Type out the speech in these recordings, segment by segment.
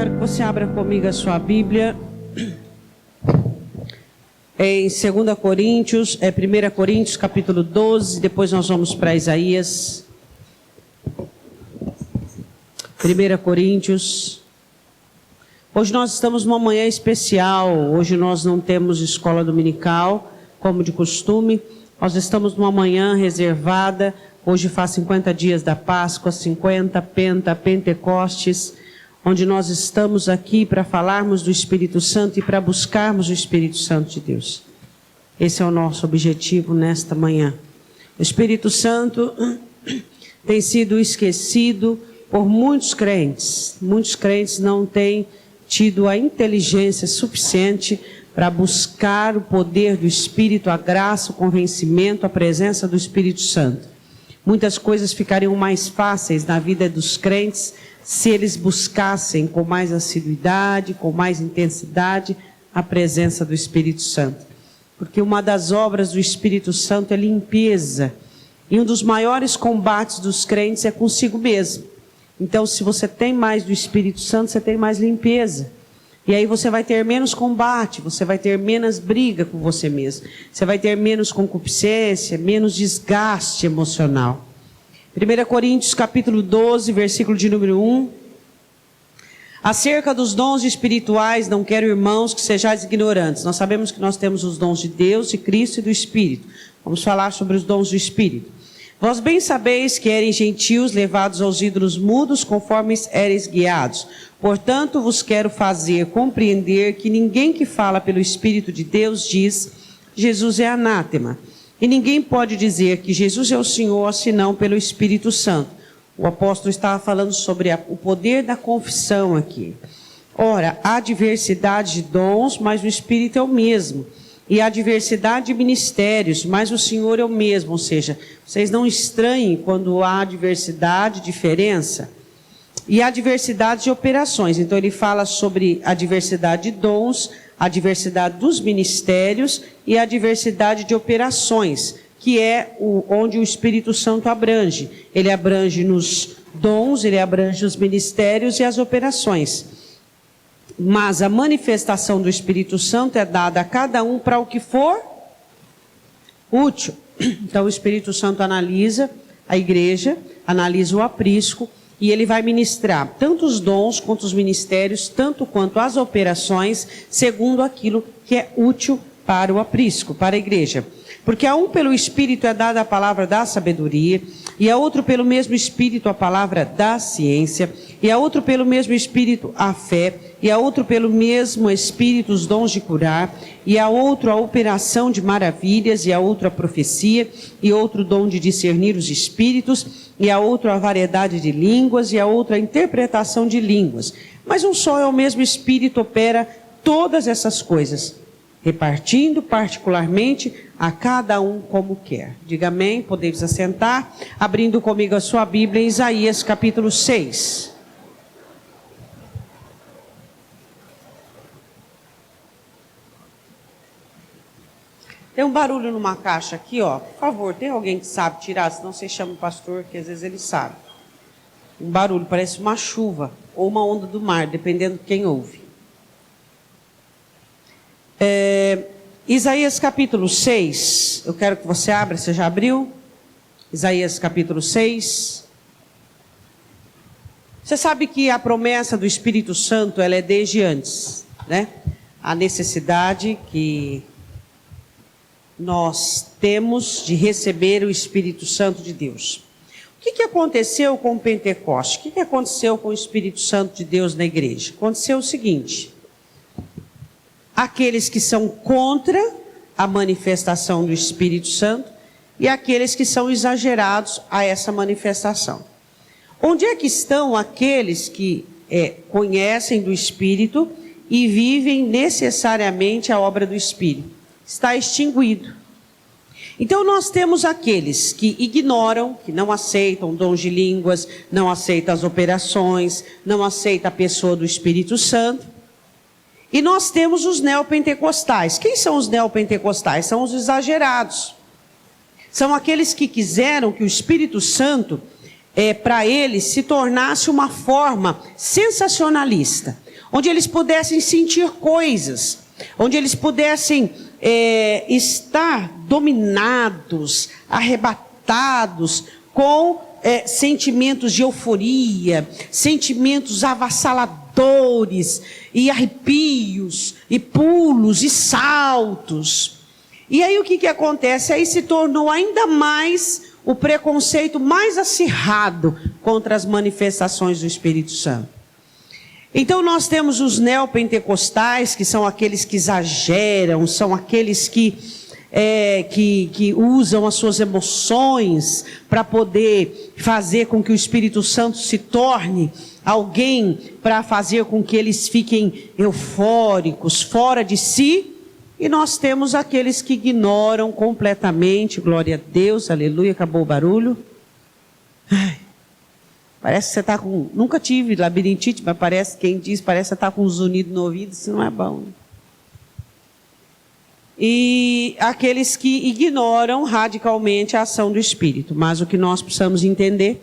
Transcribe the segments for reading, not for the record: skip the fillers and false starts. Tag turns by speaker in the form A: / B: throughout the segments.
A: quero que você abra comigo a sua Bíblia em 2 Coríntios, 1 Coríntios capítulo 12, depois nós vamos para Isaías. 1 Coríntios. Hoje nós estamos numa manhã especial, hoje nós não temos escola dominical, como de costume. Nós estamos numa manhã reservada, hoje faz 50 dias da Páscoa, 50 Pentecostes, onde nós estamos aqui para falarmos do Espírito Santo e para buscarmos o Espírito Santo de Deus. Esse é o nosso objetivo nesta manhã. O Espírito Santo tem sido esquecido por muitos crentes. Muitos crentes não têm tido a inteligência suficiente para buscar o poder do Espírito, a graça, o convencimento, a presença do Espírito Santo. Muitas coisas ficariam mais fáceis na vida dos crentes se eles buscassem com mais assiduidade, com mais intensidade, a presença do Espírito Santo. Porque uma das obras do Espírito Santo é limpeza. E um dos maiores combates dos crentes é consigo mesmo. Então, se você tem mais do Espírito Santo, você tem mais limpeza. E aí você vai ter menos combate, você vai ter menos briga com você mesmo. Você vai ter menos concupiscência, menos desgaste emocional. 1 Coríntios capítulo 12, versículo de número 1. Acerca dos dons espirituais, não quero, irmãos, que sejais ignorantes. Nós sabemos que nós temos os dons de Deus, de Cristo e do Espírito. Vamos falar sobre os dons do Espírito. Vós bem sabeis que eres gentios levados aos ídolos mudos, conforme eres guiados. Portanto, vos quero fazer compreender que ninguém que fala pelo Espírito de Deus diz, Jesus é anátema. E ninguém pode dizer que Jesus é o Senhor, senão pelo Espírito Santo. O apóstolo estava falando sobre o poder da confissão aqui. Ora, há diversidade de dons, mas o Espírito é o mesmo. E há diversidade de ministérios, mas o Senhor é o mesmo. Ou seja, vocês não estranhem quando há diversidade, diferença. E há diversidade de operações. Então ele fala sobre a diversidade de dons, a diversidade dos ministérios e a diversidade de operações, que é onde o Espírito Santo abrange. Ele abrange nos dons, ele abrange os ministérios e as operações. Mas a manifestação do Espírito Santo é dada a cada um para o que for útil. Então o Espírito Santo analisa a igreja, analisa o aprisco, e ele vai ministrar tanto os dons quanto os ministérios, tanto quanto as operações, segundo aquilo que é útil para o aprisco, para a igreja. Porque a um pelo Espírito é dada a palavra da sabedoria, e a outro pelo mesmo Espírito a palavra da ciência, e a outro pelo mesmo Espírito a fé, e a outro pelo mesmo Espírito os dons de curar, e a outro a operação de maravilhas, e a outro a profecia, e outro dom de discernir os espíritos, e a outro a variedade de línguas, e a outra a interpretação de línguas. Mas um só é o mesmo Espírito opera todas essas coisas, repartindo particularmente a cada um como quer. Diga amém, podemos assentar, abrindo comigo a sua Bíblia em Isaías capítulo 6. Tem um barulho numa caixa aqui, ó. Por favor, tem alguém que sabe tirar, senão você chama o pastor, que às vezes ele sabe. Um barulho, parece uma chuva ou uma onda do mar, dependendo de quem ouve. Isaías capítulo 6, eu quero que você abra, você já abriu? Isaías capítulo 6. Você sabe que a promessa do Espírito Santo, ela é desde antes, né? A necessidade que nós temos de receber o Espírito Santo de Deus. O que aconteceu com o Pentecoste? O que aconteceu com o Espírito Santo de Deus na igreja? Aconteceu o seguinte: aqueles que são contra a manifestação do Espírito Santo e aqueles que são exagerados a essa manifestação. Onde é que estão aqueles que conhecem do Espírito e vivem necessariamente a obra do Espírito? Está extinguido. Então nós temos aqueles que ignoram, que não aceitam dons de línguas, não aceitam as operações, não aceitam a pessoa do Espírito Santo. E nós temos os neopentecostais. Quem são os neopentecostais? São os exagerados. São aqueles que quiseram que o Espírito Santo, para eles, se tornasse uma forma sensacionalista. onde eles pudessem sentir coisas, onde eles pudessem estar dominados, arrebatados com sentimentos de euforia, sentimentos avassaladores, e arrepios, e pulos, e saltos. E aí o que acontece? Aí se tornou ainda mais o preconceito mais acirrado contra as manifestações do Espírito Santo. Então nós temos os neopentecostais, que são aqueles que exageram, são aqueles que usam as suas emoções para poder fazer com que o Espírito Santo se torne alguém para fazer com que eles fiquem eufóricos, fora de si. E nós temos aqueles que ignoram completamente, glória a Deus, aleluia, acabou o barulho. Ai, parece que você está com... Nunca tive labirintite, mas parece que você está com um zunido no ouvido, isso não é bom. E aqueles que ignoram radicalmente a ação do Espírito. Mas o que nós precisamos entender,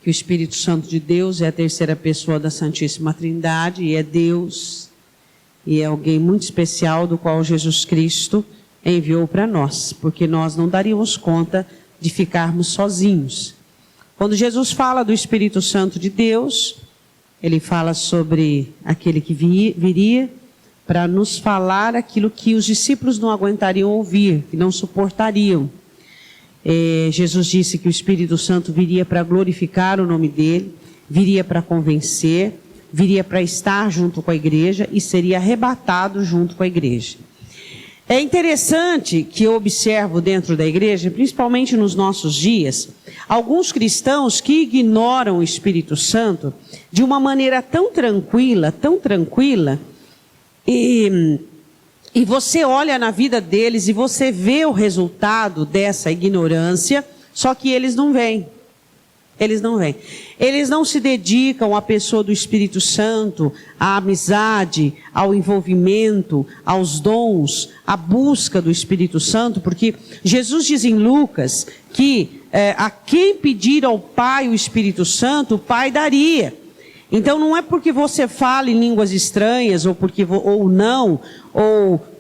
A: que o Espírito Santo de Deus é a terceira pessoa da Santíssima Trindade, e é Deus, e é alguém muito especial do qual Jesus Cristo enviou para nós, porque nós não daríamos conta de ficarmos sozinhos. Quando Jesus fala do Espírito Santo de Deus, ele fala sobre aquele que viria para nos falar aquilo que os discípulos não aguentariam ouvir, que não suportariam. Jesus disse que o Espírito Santo viria para glorificar o nome dele, viria para convencer, viria para estar junto com a igreja e seria arrebatado junto com a igreja. É interessante que eu observo dentro da igreja, principalmente nos nossos dias, alguns cristãos que ignoram o Espírito Santo de uma maneira tão tranquila, e você olha na vida deles e você vê o resultado dessa ignorância, só que eles não veem. Eles não vêm. Eles não se dedicam à pessoa do Espírito Santo, à amizade, ao envolvimento, aos dons, à busca do Espírito Santo, porque Jesus diz em Lucas que a quem pedir ao Pai o Espírito Santo, o Pai daria. Então não é porque você fala em línguas estranhas, ou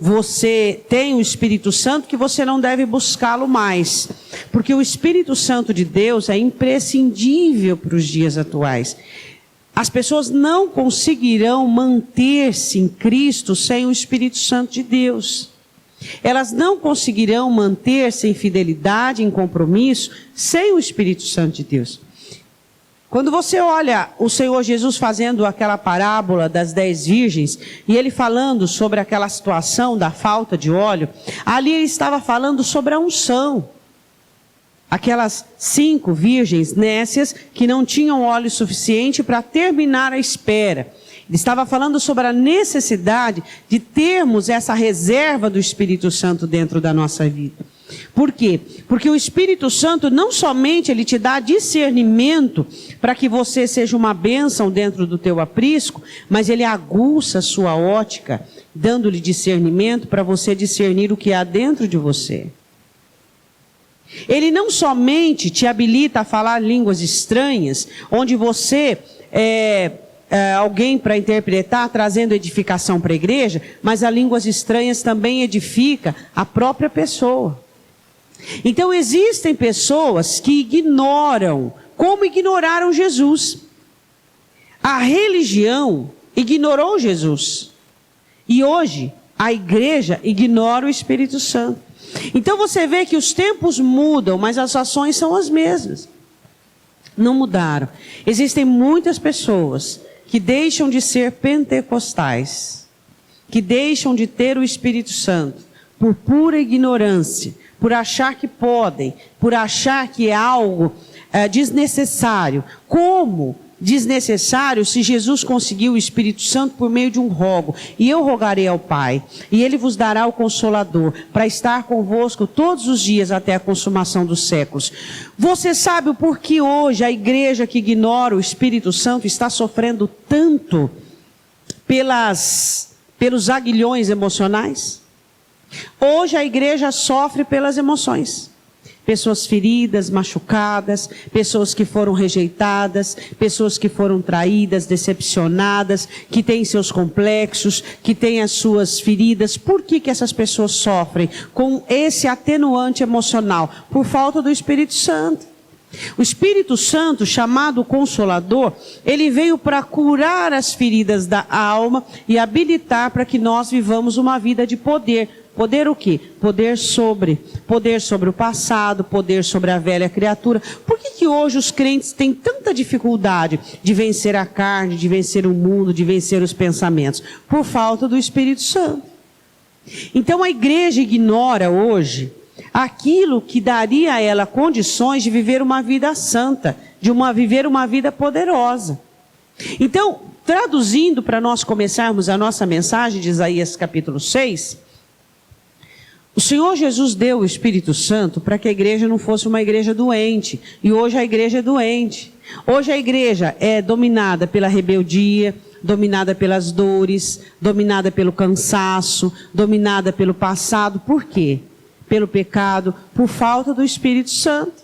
A: você tem o Espírito Santo, que você não deve buscá-lo mais. Porque o Espírito Santo de Deus é imprescindível para os dias atuais. As pessoas não conseguirão manter-se em Cristo sem o Espírito Santo de Deus. Elas não conseguirão manter-se em fidelidade, em compromisso, sem o Espírito Santo de Deus. Quando você olha o Senhor Jesus fazendo aquela parábola das 10 virgens, e ele falando sobre aquela situação da falta de óleo, ali ele estava falando sobre a unção. Aquelas 5 virgens nécias que não tinham óleo suficiente para terminar a espera. Ele estava falando sobre a necessidade de termos essa reserva do Espírito Santo dentro da nossa vida. Por quê? Porque o Espírito Santo não somente ele te dá discernimento para que você seja uma bênção dentro do teu aprisco, mas ele aguça a sua ótica, dando-lhe discernimento para você discernir o que há dentro de você. Ele não somente te habilita a falar línguas estranhas, onde você alguém para interpretar, trazendo edificação para a igreja, mas as línguas estranhas também edifica a própria pessoa. Então existem pessoas que ignoram, como ignoraram Jesus. A religião ignorou Jesus. E hoje a igreja ignora o Espírito Santo. Então você vê que os tempos mudam, mas as ações são as mesmas. Não mudaram. Existem muitas pessoas que deixam de ser pentecostais, que deixam de ter o Espírito Santo por pura ignorância, por achar que podem, por achar que é algo desnecessário. Como desnecessário se Jesus conseguiu o Espírito Santo por meio de um rogo? E eu rogarei ao Pai, e Ele vos dará o Consolador, para estar convosco todos os dias até a consumação dos séculos. Você sabe o porquê hoje a igreja que ignora o Espírito Santo está sofrendo tanto pelos aguilhões emocionais? Hoje a igreja sofre pelas emoções. Pessoas feridas, machucadas, pessoas que foram rejeitadas, pessoas que foram traídas, decepcionadas, que têm seus complexos, que têm as suas feridas. Por que essas pessoas sofrem com esse atenuante emocional? Por falta do Espírito Santo. O Espírito Santo, chamado Consolador, ele veio para curar as feridas da alma e habilitar para que nós vivamos uma vida de poder. Poder o quê? Poder sobre o passado, poder sobre a velha criatura. Por que hoje os crentes têm tanta dificuldade de vencer a carne, de vencer o mundo, de vencer os pensamentos? Por falta do Espírito Santo. Então a igreja ignora hoje aquilo que daria a ela condições de viver uma vida santa, viver uma vida poderosa. Então, traduzindo para nós começarmos a nossa mensagem de Isaías capítulo 6, o Senhor Jesus deu o Espírito Santo para que a igreja não fosse uma igreja doente. E hoje a igreja é doente. Hoje a igreja é dominada pela rebeldia, dominada pelas dores, dominada pelo cansaço, dominada pelo passado. Por quê? Pelo pecado, por falta do Espírito Santo.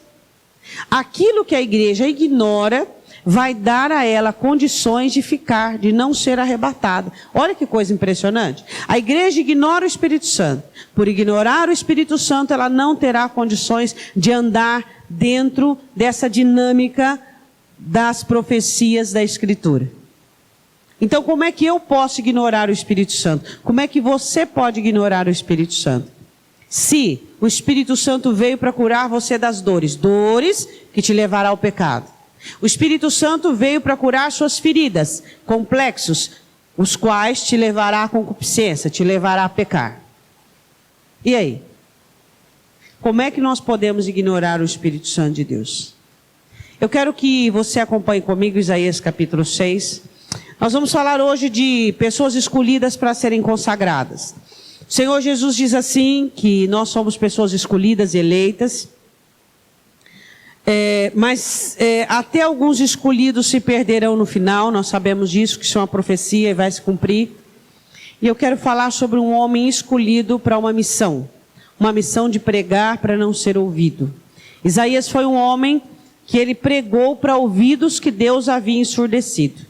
A: Aquilo que a igreja ignora vai dar a ela condições de ficar, de não ser arrebatada. Olha que coisa impressionante. A igreja ignora o Espírito Santo. Por ignorar o Espírito Santo, ela não terá condições de andar dentro dessa dinâmica das profecias da Escritura. Então, como é que eu posso ignorar o Espírito Santo? Como é que você pode ignorar o Espírito Santo? Se o Espírito Santo veio para curar você das dores, dores que te levará ao pecado. O Espírito Santo veio para curar suas feridas, complexos, os quais te levará à concupiscência, te levará a pecar. E aí? Como é que nós podemos ignorar o Espírito Santo de Deus? Eu quero que você acompanhe comigo Isaías capítulo 6. Nós vamos falar hoje de pessoas escolhidas para serem consagradas. O Senhor Jesus diz assim, que nós somos pessoas escolhidas e eleitas. Mas até alguns escolhidos se perderão no final, nós sabemos disso, que isso é uma profecia e vai se cumprir. E eu quero falar sobre um homem escolhido para uma missão de pregar para não ser ouvido. Isaías foi um homem que ele pregou para ouvidos que Deus havia ensurdecido.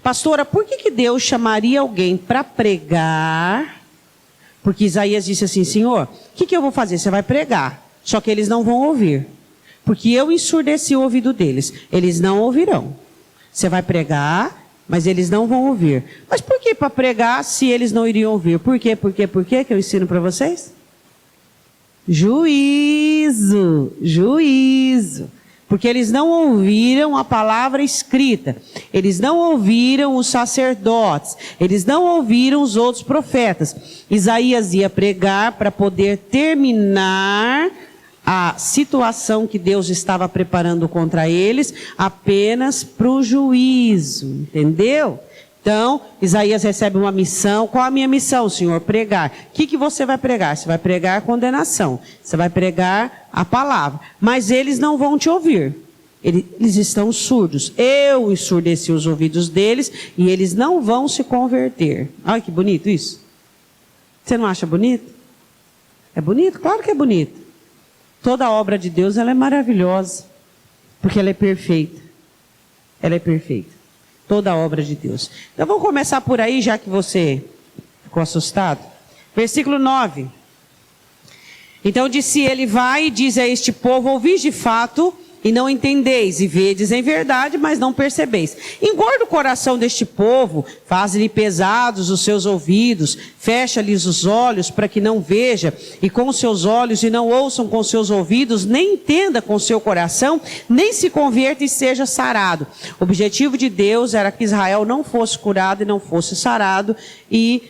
A: Pastora, por que Deus chamaria alguém para pregar? Porque Isaías disse assim, Senhor, o que eu vou fazer? Você vai pregar, só que eles não vão ouvir. Porque eu ensurdeci o ouvido deles. Eles não ouvirão. Você vai pregar, mas eles não vão ouvir. Mas por que para pregar se eles não iriam ouvir? Por quê que eu ensino para vocês? Juízo. Porque eles não ouviram a palavra escrita. Eles não ouviram os sacerdotes. Eles não ouviram os outros profetas. Isaías ia pregar para poder terminar a situação que Deus estava preparando contra eles, apenas para o juízo, entendeu? Então, Isaías recebe uma missão. Qual a minha missão, Senhor? Pregar. O que você vai pregar? Você vai pregar a condenação, você vai pregar a palavra, mas eles não vão te ouvir. Eles estão surdos. Eu ensurdeci os ouvidos deles e eles não vão se converter. Olha que bonito isso. Você não acha bonito? É bonito? Claro que é bonito. Toda a obra de Deus, ela é maravilhosa, porque ela é perfeita. Ela é perfeita. Toda a obra de Deus. Então vamos começar por aí, já que você ficou assustado. Versículo 9. Então disse ele, vai e diz a este povo, ouvis de fato e não entendeis, e vedes em verdade, mas não percebeis. Engorda o coração deste povo, faz-lhe pesados os seus ouvidos, fecha-lhes os olhos para que não veja, e com os seus olhos e não ouçam com seus ouvidos, nem entenda com seu coração, nem se converta e seja sarado. O objetivo de Deus era que Israel não fosse curado e não fosse sarado, e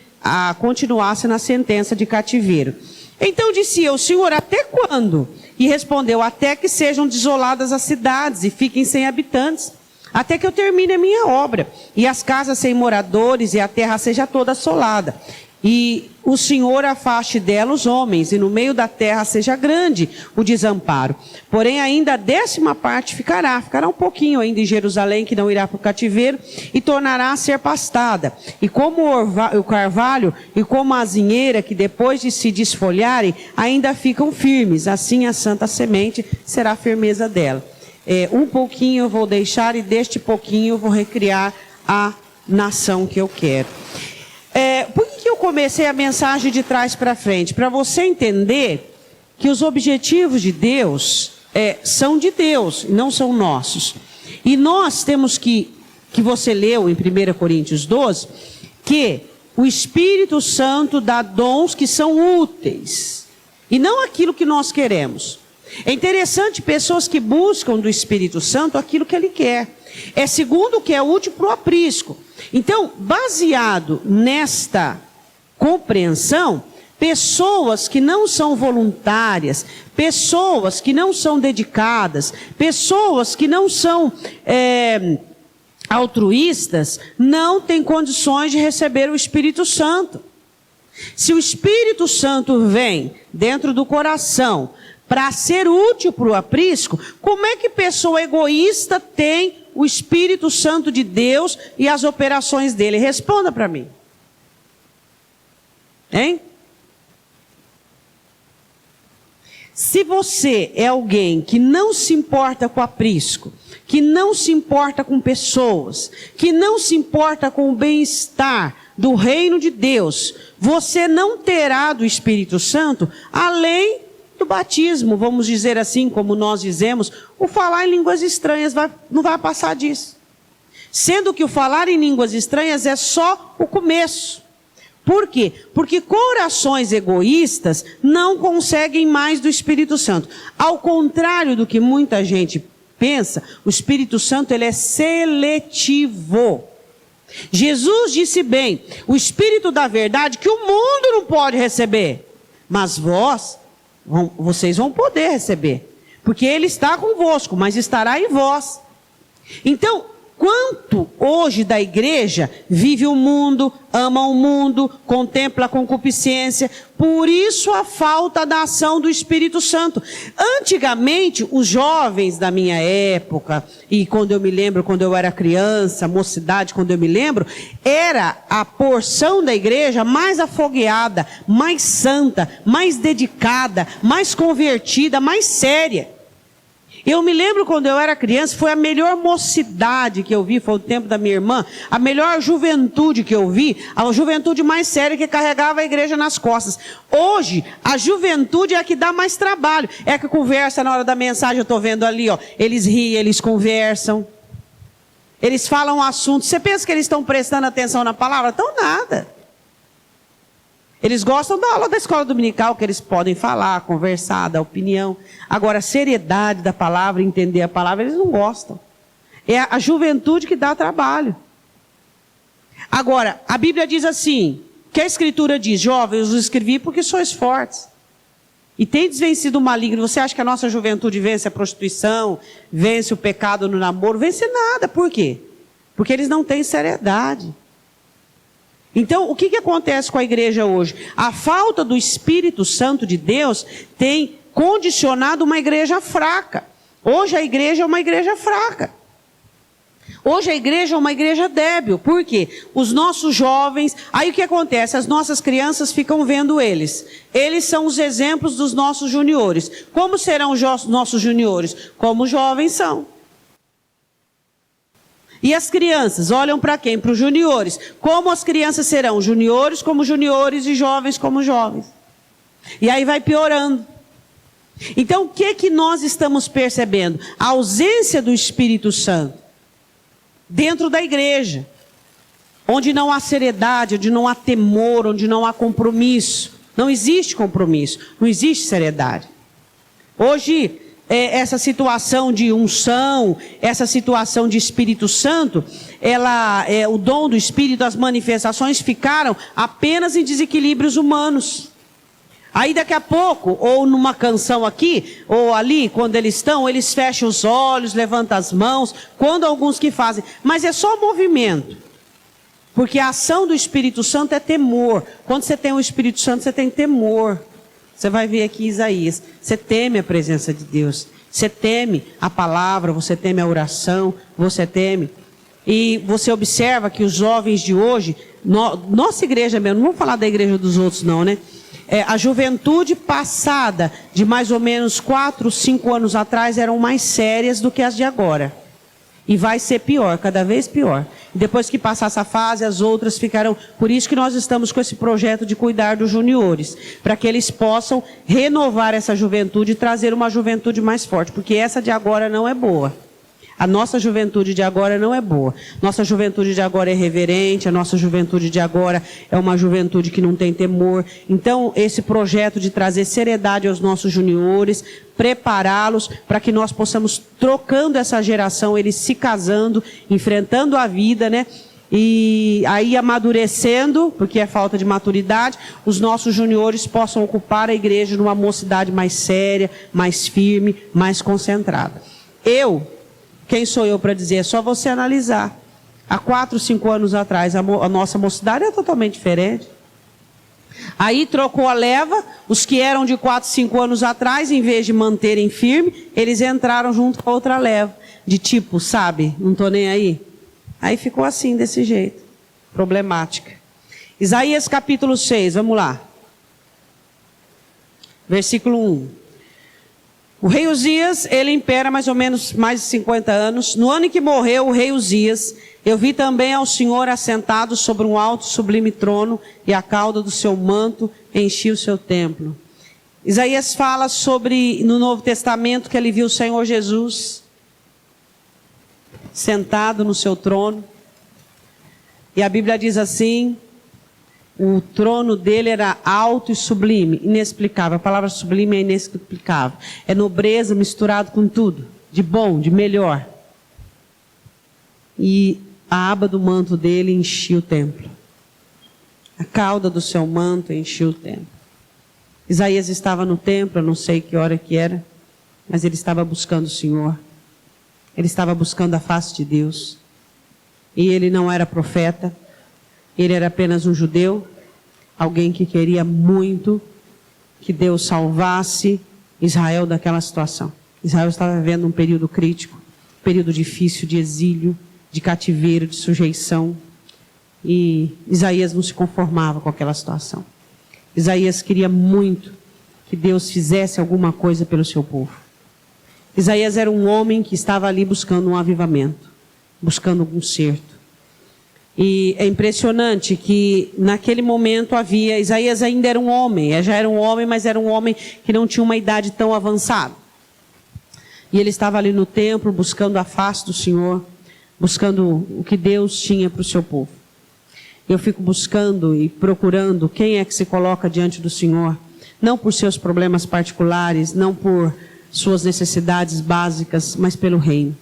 A: continuasse na sentença de cativeiro. Então disse eu, Senhor, até quando? E respondeu, até que sejam desoladas as cidades e fiquem sem habitantes, até que eu termine a minha obra, e as casas sem moradores, e a terra seja toda assolada. E o Senhor afaste dela os homens, e no meio da terra seja grande o desamparo. Porém ainda a 10ª parte ficará um pouquinho ainda em Jerusalém, que não irá para o cativeiro, e tornará a ser pastada. E como o carvalho e como a azinheira, que depois de se desfolharem, ainda ficam firmes, assim a santa semente será a firmeza dela. Um pouquinho eu vou deixar, e deste pouquinho eu vou recriar a nação que eu quero. Por que eu comecei a mensagem de trás para frente? Para você entender que os objetivos de Deus são de Deus, não são nossos. E nós temos que você leu em 1 Coríntios 12, que o Espírito Santo dá dons que são úteis, e não aquilo que nós queremos. É interessante pessoas que buscam do Espírito Santo aquilo que ele quer. É segundo o que é útil para o aprisco. Então, baseado nesta compreensão, pessoas que não são voluntárias, pessoas que não são dedicadas, pessoas que não são altruístas, não têm condições de receber o Espírito Santo. Se o Espírito Santo vem dentro do coração para ser útil para o aprisco, como é que pessoa egoísta tem o Espírito Santo de Deus e as operações dele? Responda para mim. Hein? Se você é alguém que não se importa com o aprisco, que não se importa com pessoas, que não se importa com o bem-estar do reino de Deus, você não terá do Espírito Santo, além do batismo, vamos dizer assim, como nós dizemos, o falar em línguas estranhas não vai passar disso. Sendo que o falar em línguas estranhas é só o começo. Por quê? Porque corações egoístas não conseguem mais do Espírito Santo. Ao contrário do que muita gente pensa, o Espírito Santo ele é seletivo. Jesus disse bem, o Espírito da verdade que o mundo não pode receber, mas vocês vão poder receber, porque ele está convosco, mas estará em vós. Então, quanto hoje da igreja vive o mundo, ama o mundo, contempla a concupiscência, por isso a falta da ação do Espírito Santo. Antigamente, os jovens da minha época, e quando eu me lembro, quando eu era criança, mocidade, quando eu me lembro, era a porção da igreja mais afogueada, mais santa, mais dedicada, mais convertida, mais séria. Eu me lembro quando eu era criança, foi a melhor mocidade que eu vi, foi o tempo da minha irmã, a melhor juventude que eu vi, a juventude mais séria que carregava a igreja nas costas. Hoje, a juventude é a que dá mais trabalho, é a que conversa na hora da mensagem, eu estou vendo ali, ó, eles riem, eles conversam, eles falam assuntos. Você pensa que eles estão prestando atenção na palavra? Estão nada. Eles gostam da aula da escola dominical, que eles podem falar, conversar, dar opinião. Agora, a seriedade da palavra, entender a palavra, eles não gostam. É a juventude que dá trabalho. Agora, a Bíblia diz assim, que a Escritura diz, jovens, eu os escrevi porque sois fortes. E tendes vencido o maligno. Você acha que a nossa juventude vence a prostituição, vence o pecado no namoro? Vence nada. Por quê? Porque eles não têm seriedade. Então, o que acontece com a igreja hoje? A falta do Espírito Santo de Deus tem condicionado uma igreja fraca. Hoje a igreja é uma igreja fraca. Hoje a igreja é uma igreja débil. Por quê? Os nossos jovens... Aí o que acontece? As nossas crianças ficam vendo eles. Eles são os exemplos dos nossos juniores. Como serão os nossos juniores? Como os jovens são. E as crianças olham para quem? Para os juniores. Como as crianças serão? Juniores como juniores e jovens como jovens. E aí vai piorando. Então o que nós estamos percebendo? A ausência do Espírito Santo dentro da igreja. Onde não há seriedade, onde não há temor, onde não há compromisso. Não existe compromisso, não existe seriedade. Hoje... essa situação de unção, essa situação de Espírito Santo, o dom do Espírito, as manifestações ficaram apenas em desequilíbrios humanos. Aí daqui a pouco, ou numa canção aqui, ou ali, quando eles estão, eles fecham os olhos, levantam as mãos, quando alguns que fazem, mas é só movimento. Porque a ação do Espírito Santo é temor. Quando você tem o Espírito Santo, você tem temor. Você vai ver aqui Isaías. Você teme a presença de Deus. Você teme a palavra, você teme a oração, você teme. E você observa que os jovens de hoje, nossa igreja mesmo, não vamos falar da igreja dos outros não, né? A juventude passada, de mais ou menos 4, 5 anos atrás, eram mais sérias do que as de agora. E vai ser pior, cada vez pior. Depois que passar essa fase, as outras ficarão... Por isso que nós estamos com esse projeto de cuidar dos juniores, para que eles possam renovar essa juventude e trazer uma juventude mais forte, porque essa de agora não é boa. A nossa juventude de agora não é boa. Nossa juventude de agora é reverente, a nossa juventude de agora é uma juventude que não tem temor. Então, esse projeto de trazer seriedade aos nossos juniores, prepará-los para que nós possamos, trocando essa geração, eles se casando, enfrentando a vida, né? E aí amadurecendo, porque é falta de maturidade, os nossos juniores possam ocupar a igreja numa mocidade mais séria, mais firme, mais concentrada. Quem sou eu para dizer? É só você analisar. Há 4, 5 anos atrás, a nossa mocidade é totalmente diferente. Aí trocou a leva, os que eram de 4, 5 anos atrás, em vez de manterem firme, eles entraram junto com a outra leva. De tipo, sabe, não estou nem aí. Aí ficou assim, desse jeito. Problemática. Isaías capítulo 6, vamos lá. Versículo 1. O rei Uzias, ele impera mais ou menos mais de 50 anos. No ano em que morreu o rei Uzias, eu vi também ao Senhor assentado sobre um alto sublime trono, e a cauda do seu manto enchia o seu templo. Isaías fala sobre, no Novo Testamento, que ele viu o Senhor Jesus sentado no seu trono. E a Bíblia diz assim: o trono dele era alto e sublime, inexplicável. A palavra sublime é inexplicável. É nobreza misturado com tudo, de bom, de melhor. E a aba do manto dele enchia o templo. A cauda do seu manto enchia o templo. Isaías estava no templo, eu não sei que hora que era, mas ele estava buscando o Senhor. Ele estava buscando a face de Deus. E ele não era profeta. Ele era apenas um judeu, alguém que queria muito que Deus salvasse Israel daquela situação. Israel estava vivendo um período crítico, um período difícil de exílio, de cativeiro, de sujeição. E Isaías não se conformava com aquela situação. Isaías queria muito que Deus fizesse alguma coisa pelo seu povo. Isaías era um homem que estava ali buscando um avivamento, buscando um conserto. E é impressionante que naquele momento Isaías ainda era um homem, já era um homem, mas era um homem que não tinha uma idade tão avançada. E ele estava ali no templo buscando a face do Senhor, buscando o que Deus tinha para o seu povo. Eu fico buscando e procurando quem é que se coloca diante do Senhor, não por seus problemas particulares, não por suas necessidades básicas, mas pelo reino.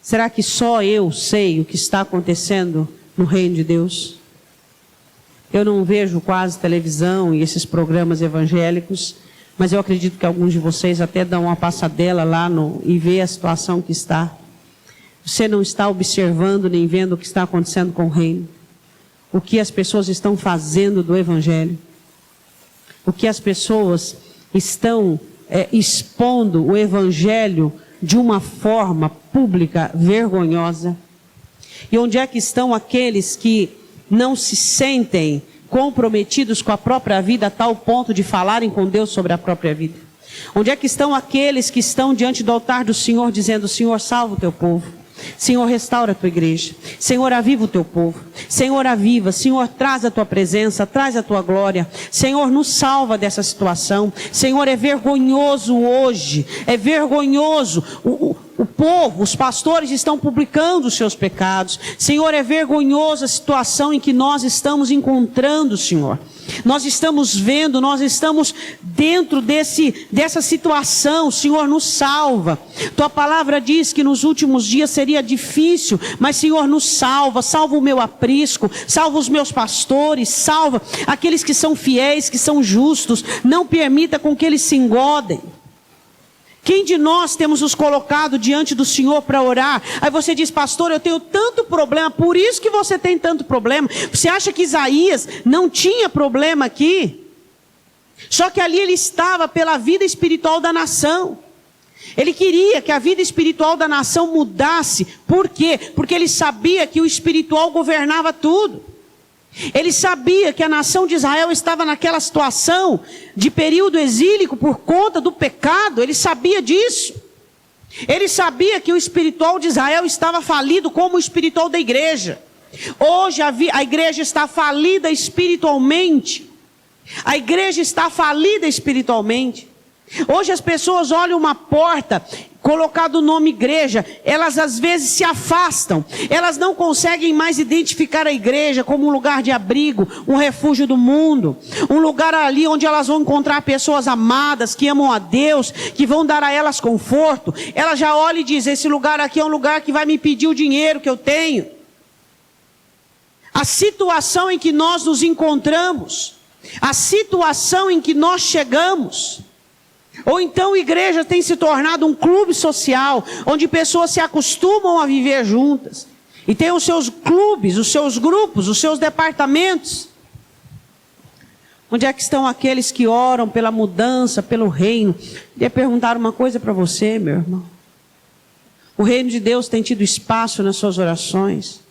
A: Será que só eu sei o que está acontecendo no reino de Deus? Eu não vejo quase televisão e esses programas evangélicos, mas eu acredito que alguns de vocês até dão uma passadela lá e vê a situação que está. Você não está observando nem vendo o que está acontecendo com o reino. O que as pessoas estão fazendo do evangelho. O que as pessoas estão expondo o evangelho de uma forma pública vergonhosa. E onde é que estão aqueles que não se sentem comprometidos com a própria vida a tal ponto de falarem com Deus sobre a própria vida? Onde é que estão aqueles que estão diante do altar do Senhor dizendo: Senhor, salva o teu povo. Senhor, restaura a tua igreja. Senhor, aviva o teu povo. Senhor, aviva. Senhor, traz a tua presença, traz a tua glória. Senhor, nos salva dessa situação. Senhor, é vergonhoso hoje. É vergonhoso. O povo, os pastores estão publicando os seus pecados. Senhor, é vergonhosa a situação em que nós estamos encontrando, Senhor. Nós estamos vendo, nós estamos dentro dessa situação. Senhor, nos salva. Tua palavra diz que nos últimos dias seria difícil, mas Senhor, nos salva. Salva o meu aprisco, salva os meus pastores, salva aqueles que são fiéis, que são justos. Não permita com que eles se engodem. Quem de nós temos nos colocado diante do Senhor para orar? Aí você diz, pastor, eu tenho tanto problema, por isso que você tem tanto problema. Você acha que Isaías não tinha problema aqui? Só que ali ele estava pela vida espiritual da nação. Ele queria que a vida espiritual da nação mudasse. Por quê? Porque ele sabia que o espiritual governava tudo. Ele sabia que a nação de Israel estava naquela situação de período exílico por conta do pecado. Ele sabia disso. Ele sabia que o espiritual de Israel estava falido como o espiritual da igreja. Hoje a igreja está falida espiritualmente. A igreja está falida espiritualmente. Hoje as pessoas olham uma porta, colocado o nome igreja, elas às vezes se afastam. Elas não conseguem mais identificar a igreja como um lugar de abrigo, um refúgio do mundo. Um lugar ali onde elas vão encontrar pessoas amadas, que amam a Deus, que vão dar a elas conforto. Ela já olha e diz, esse lugar aqui é um lugar que vai me pedir o dinheiro que eu tenho. A situação em que nós nos encontramos, a situação em que nós chegamos. Ou então a igreja tem se tornado um clube social, onde pessoas se acostumam a viver juntas. E tem os seus clubes, os seus grupos, os seus departamentos. Onde é que estão aqueles que oram pela mudança, pelo reino? Queria perguntar uma coisa para você, meu irmão. O reino de Deus tem tido espaço nas suas orações?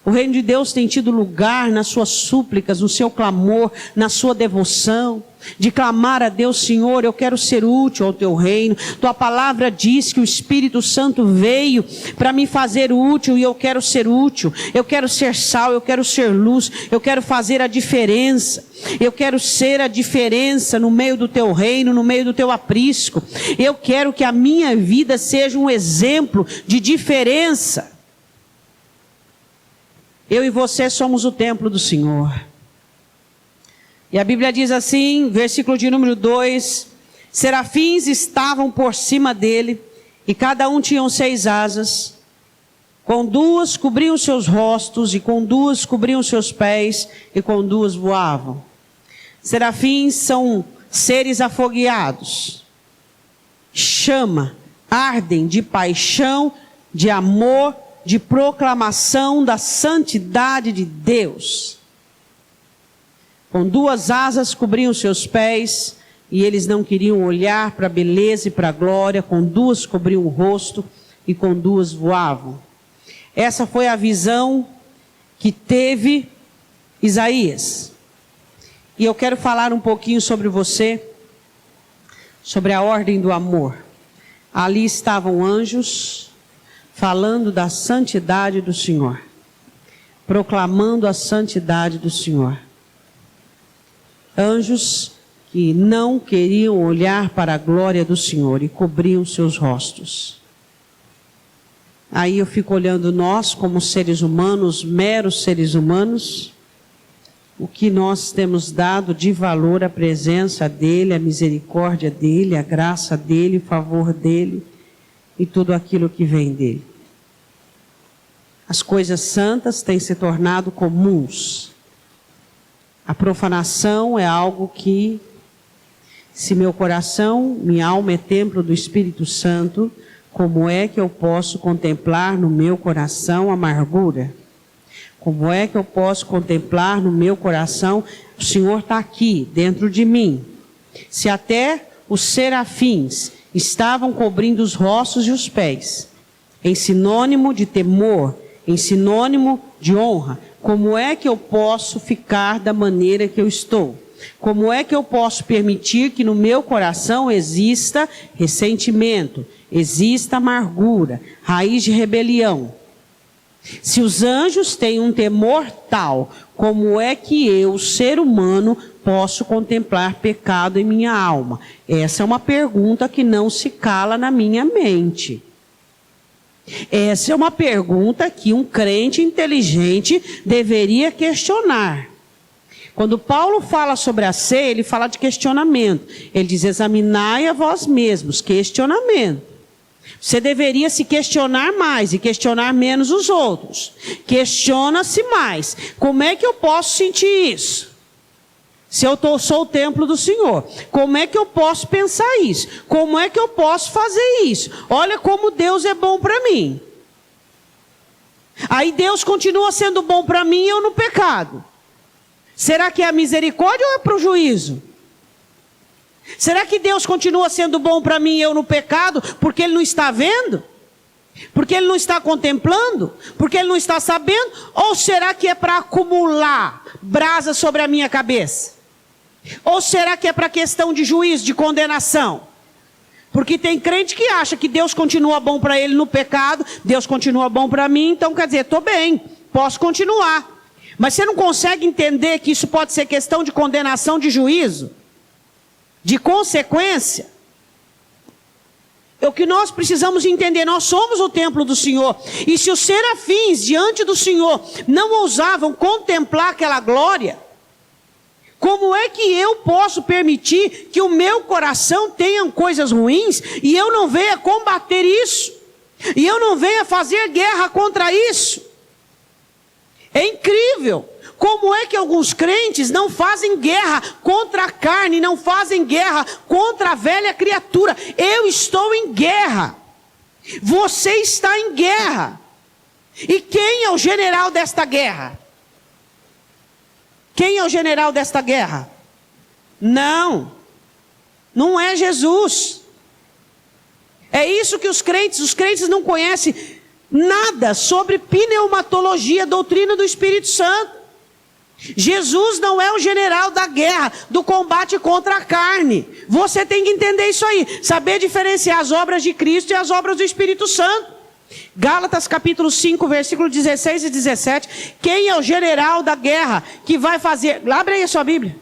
A: O reino de Deus tem tido lugar nas suas súplicas, no seu clamor, na sua devoção, de clamar a Deus, Senhor, eu quero ser útil ao teu reino. Tua palavra diz que o Espírito Santo veio para me fazer útil e eu quero ser útil. Eu quero ser sal, eu quero ser luz, eu quero fazer a diferença. Eu quero ser a diferença no meio do teu reino, no meio do teu aprisco. Eu quero que a minha vida seja um exemplo de diferença. Eu e você somos o templo do Senhor. E a Bíblia diz assim, versículo de número 2, serafins estavam por cima dele, e cada um tinha 6 asas, com 2 cobriam seus rostos, e com 2 cobriam seus pés, e com 2 voavam. Serafins são seres afogueados, chama, ardem de paixão, de amor, de proclamação da santidade de Deus. Com 2 asas cobriam seus pés, e eles não queriam olhar para a beleza e para a glória. Com 2 cobriam o rosto, e com 2 voavam. Essa foi a visão que teve Isaías. E eu quero falar um pouquinho sobre você, sobre a ordem do amor. Ali estavam anjos, falando da santidade do Senhor, proclamando a santidade do Senhor. Anjos que não queriam olhar para a glória do Senhor e cobriam seus rostos. Aí eu fico olhando nós como seres humanos, meros seres humanos, o que nós temos dado de valor à presença dEle, à misericórdia dEle, à graça dEle, o favor dEle e tudo aquilo que vem dEle. As coisas santas têm se tornado comuns. A profanação é algo que, se meu coração, minha alma é templo do Espírito Santo, como é que eu posso contemplar no meu coração amargura? Como é que eu posso contemplar no meu coração, o Senhor está aqui, dentro de mim? Se até os serafins estavam cobrindo os rostos e os pés, em sinônimo de temor, em sinônimo de honra, como é que eu posso ficar da maneira que eu estou? Como é que eu posso permitir que no meu coração exista ressentimento, exista amargura, raiz de rebelião? Se os anjos têm um temor tal, como é que eu, ser humano, posso contemplar pecado em minha alma? Essa é uma pergunta que não se cala na minha mente. Essa é uma pergunta que um crente inteligente deveria questionar. Quando Paulo fala sobre a ceia, ele fala de questionamento. Ele diz, examinai a vós mesmos, questionamento. Você deveria se questionar mais e questionar menos os outros. Questiona-se mais. Como é que eu posso sentir isso? Se eu sou o templo do Senhor, como é que eu posso pensar isso? Como é que eu posso fazer isso? Olha como Deus é bom para mim. Aí Deus continua sendo bom para mim e eu no pecado. Será que é a misericórdia ou é para o juízo? Será que Deus continua sendo bom para mim e eu no pecado porque Ele não está vendo? Porque Ele não está contemplando? Porque Ele não está sabendo? Ou será que é para acumular brasa sobre a minha cabeça? Ou será que é para questão de juízo, de condenação? Porque tem crente que acha que Deus continua bom para ele no pecado, Deus continua bom para mim, então quer dizer, estou bem, posso continuar. Mas você não consegue entender que isso pode ser questão de condenação, de juízo, de consequência? É o que nós precisamos entender, nós somos o templo do Senhor. E se os serafins diante do Senhor não ousavam contemplar aquela glória, como é que eu posso permitir que o meu coração tenha coisas ruins e eu não venha combater isso? E eu não venha fazer guerra contra isso? É incrível. Como é que alguns crentes não fazem guerra contra a carne, não fazem guerra contra a velha criatura? Eu estou em guerra. Você está em guerra. E quem é o general desta guerra? Quem é o general desta guerra? Não é Jesus. É isso que os crentes não conhecem nada sobre pneumatologia, doutrina do Espírito Santo. Jesus não é o general da guerra, do combate contra a carne. Você tem que entender isso aí, saber diferenciar as obras de Cristo e as obras do Espírito Santo. Gálatas capítulo 5, versículo 16 e 17. Quem é o general da guerra que vai fazer? Abre aí a sua Bíblia.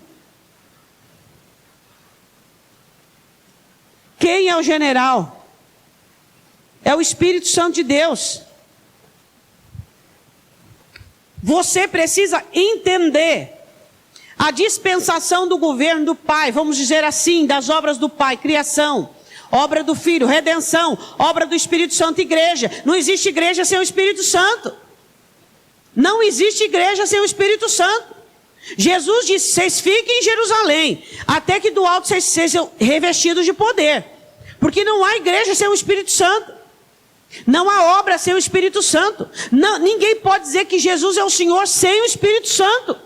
A: Quem é o general? É o Espírito Santo de Deus. Você precisa entender a dispensação do governo do Pai, vamos dizer assim, das obras do Pai, criação, obra do Filho, redenção, obra do Espírito Santo, igreja. Não existe igreja sem o Espírito Santo. Não existe igreja sem o Espírito Santo. Jesus disse, vocês fiquem em Jerusalém, até que do alto vocês sejam revestidos de poder. Porque não há igreja sem o Espírito Santo. Não há obra sem o Espírito Santo. Não, ninguém pode dizer que Jesus é o Senhor sem o Espírito Santo.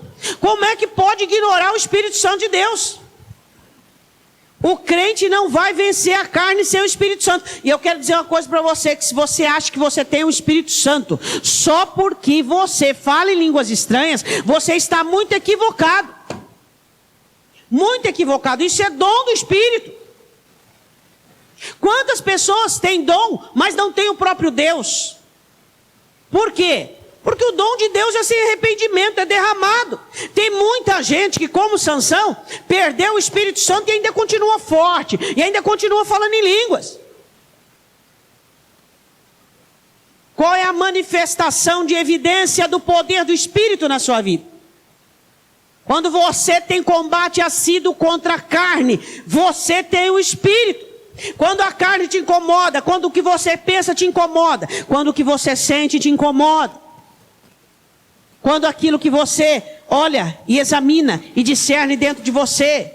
A: Como é que pode ignorar o Espírito Santo de Deus? O crente não vai vencer a carne sem o Espírito Santo. E eu quero dizer uma coisa para você, que se você acha que você tem o Espírito Santo, só porque você fala em línguas estranhas, você está muito equivocado. Muito equivocado. Isso é dom do Espírito. Quantas pessoas têm dom, mas não têm o próprio Deus? Por quê? Porque o dom de Deus é sem arrependimento, é derramado. Tem muita gente que, como Sansão, perdeu o Espírito Santo e ainda continua forte, e ainda continua falando em línguas. Qual é a manifestação de evidência do poder do Espírito na sua vida? Quando você tem combate assíduo contra a carne, você tem o Espírito. Quando a carne te incomoda, quando o que você pensa te incomoda, quando o que você sente te incomoda, quando aquilo que você olha e examina e discerne dentro de você,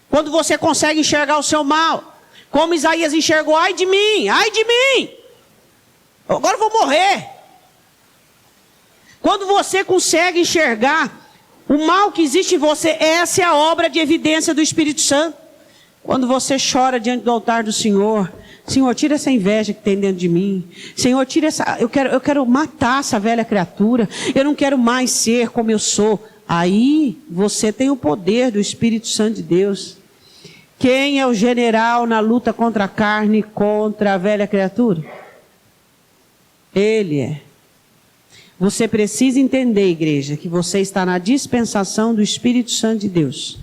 A: quando você consegue enxergar o seu mal, como Isaías enxergou, ai de mim, agora eu vou morrer. Quando você consegue enxergar o mal que existe em você, essa é a obra de evidência do Espírito Santo. Quando você chora diante do altar do Senhor, Senhor, tira essa inveja que tem dentro de mim. Senhor, tira essa, eu quero matar essa velha criatura. Eu não quero mais ser como eu sou. Aí você tem o poder do Espírito Santo de Deus. Quem é o general na luta contra a carne, contra a velha criatura? Ele é. Você precisa entender, igreja, que você está na dispensação do Espírito Santo de Deus.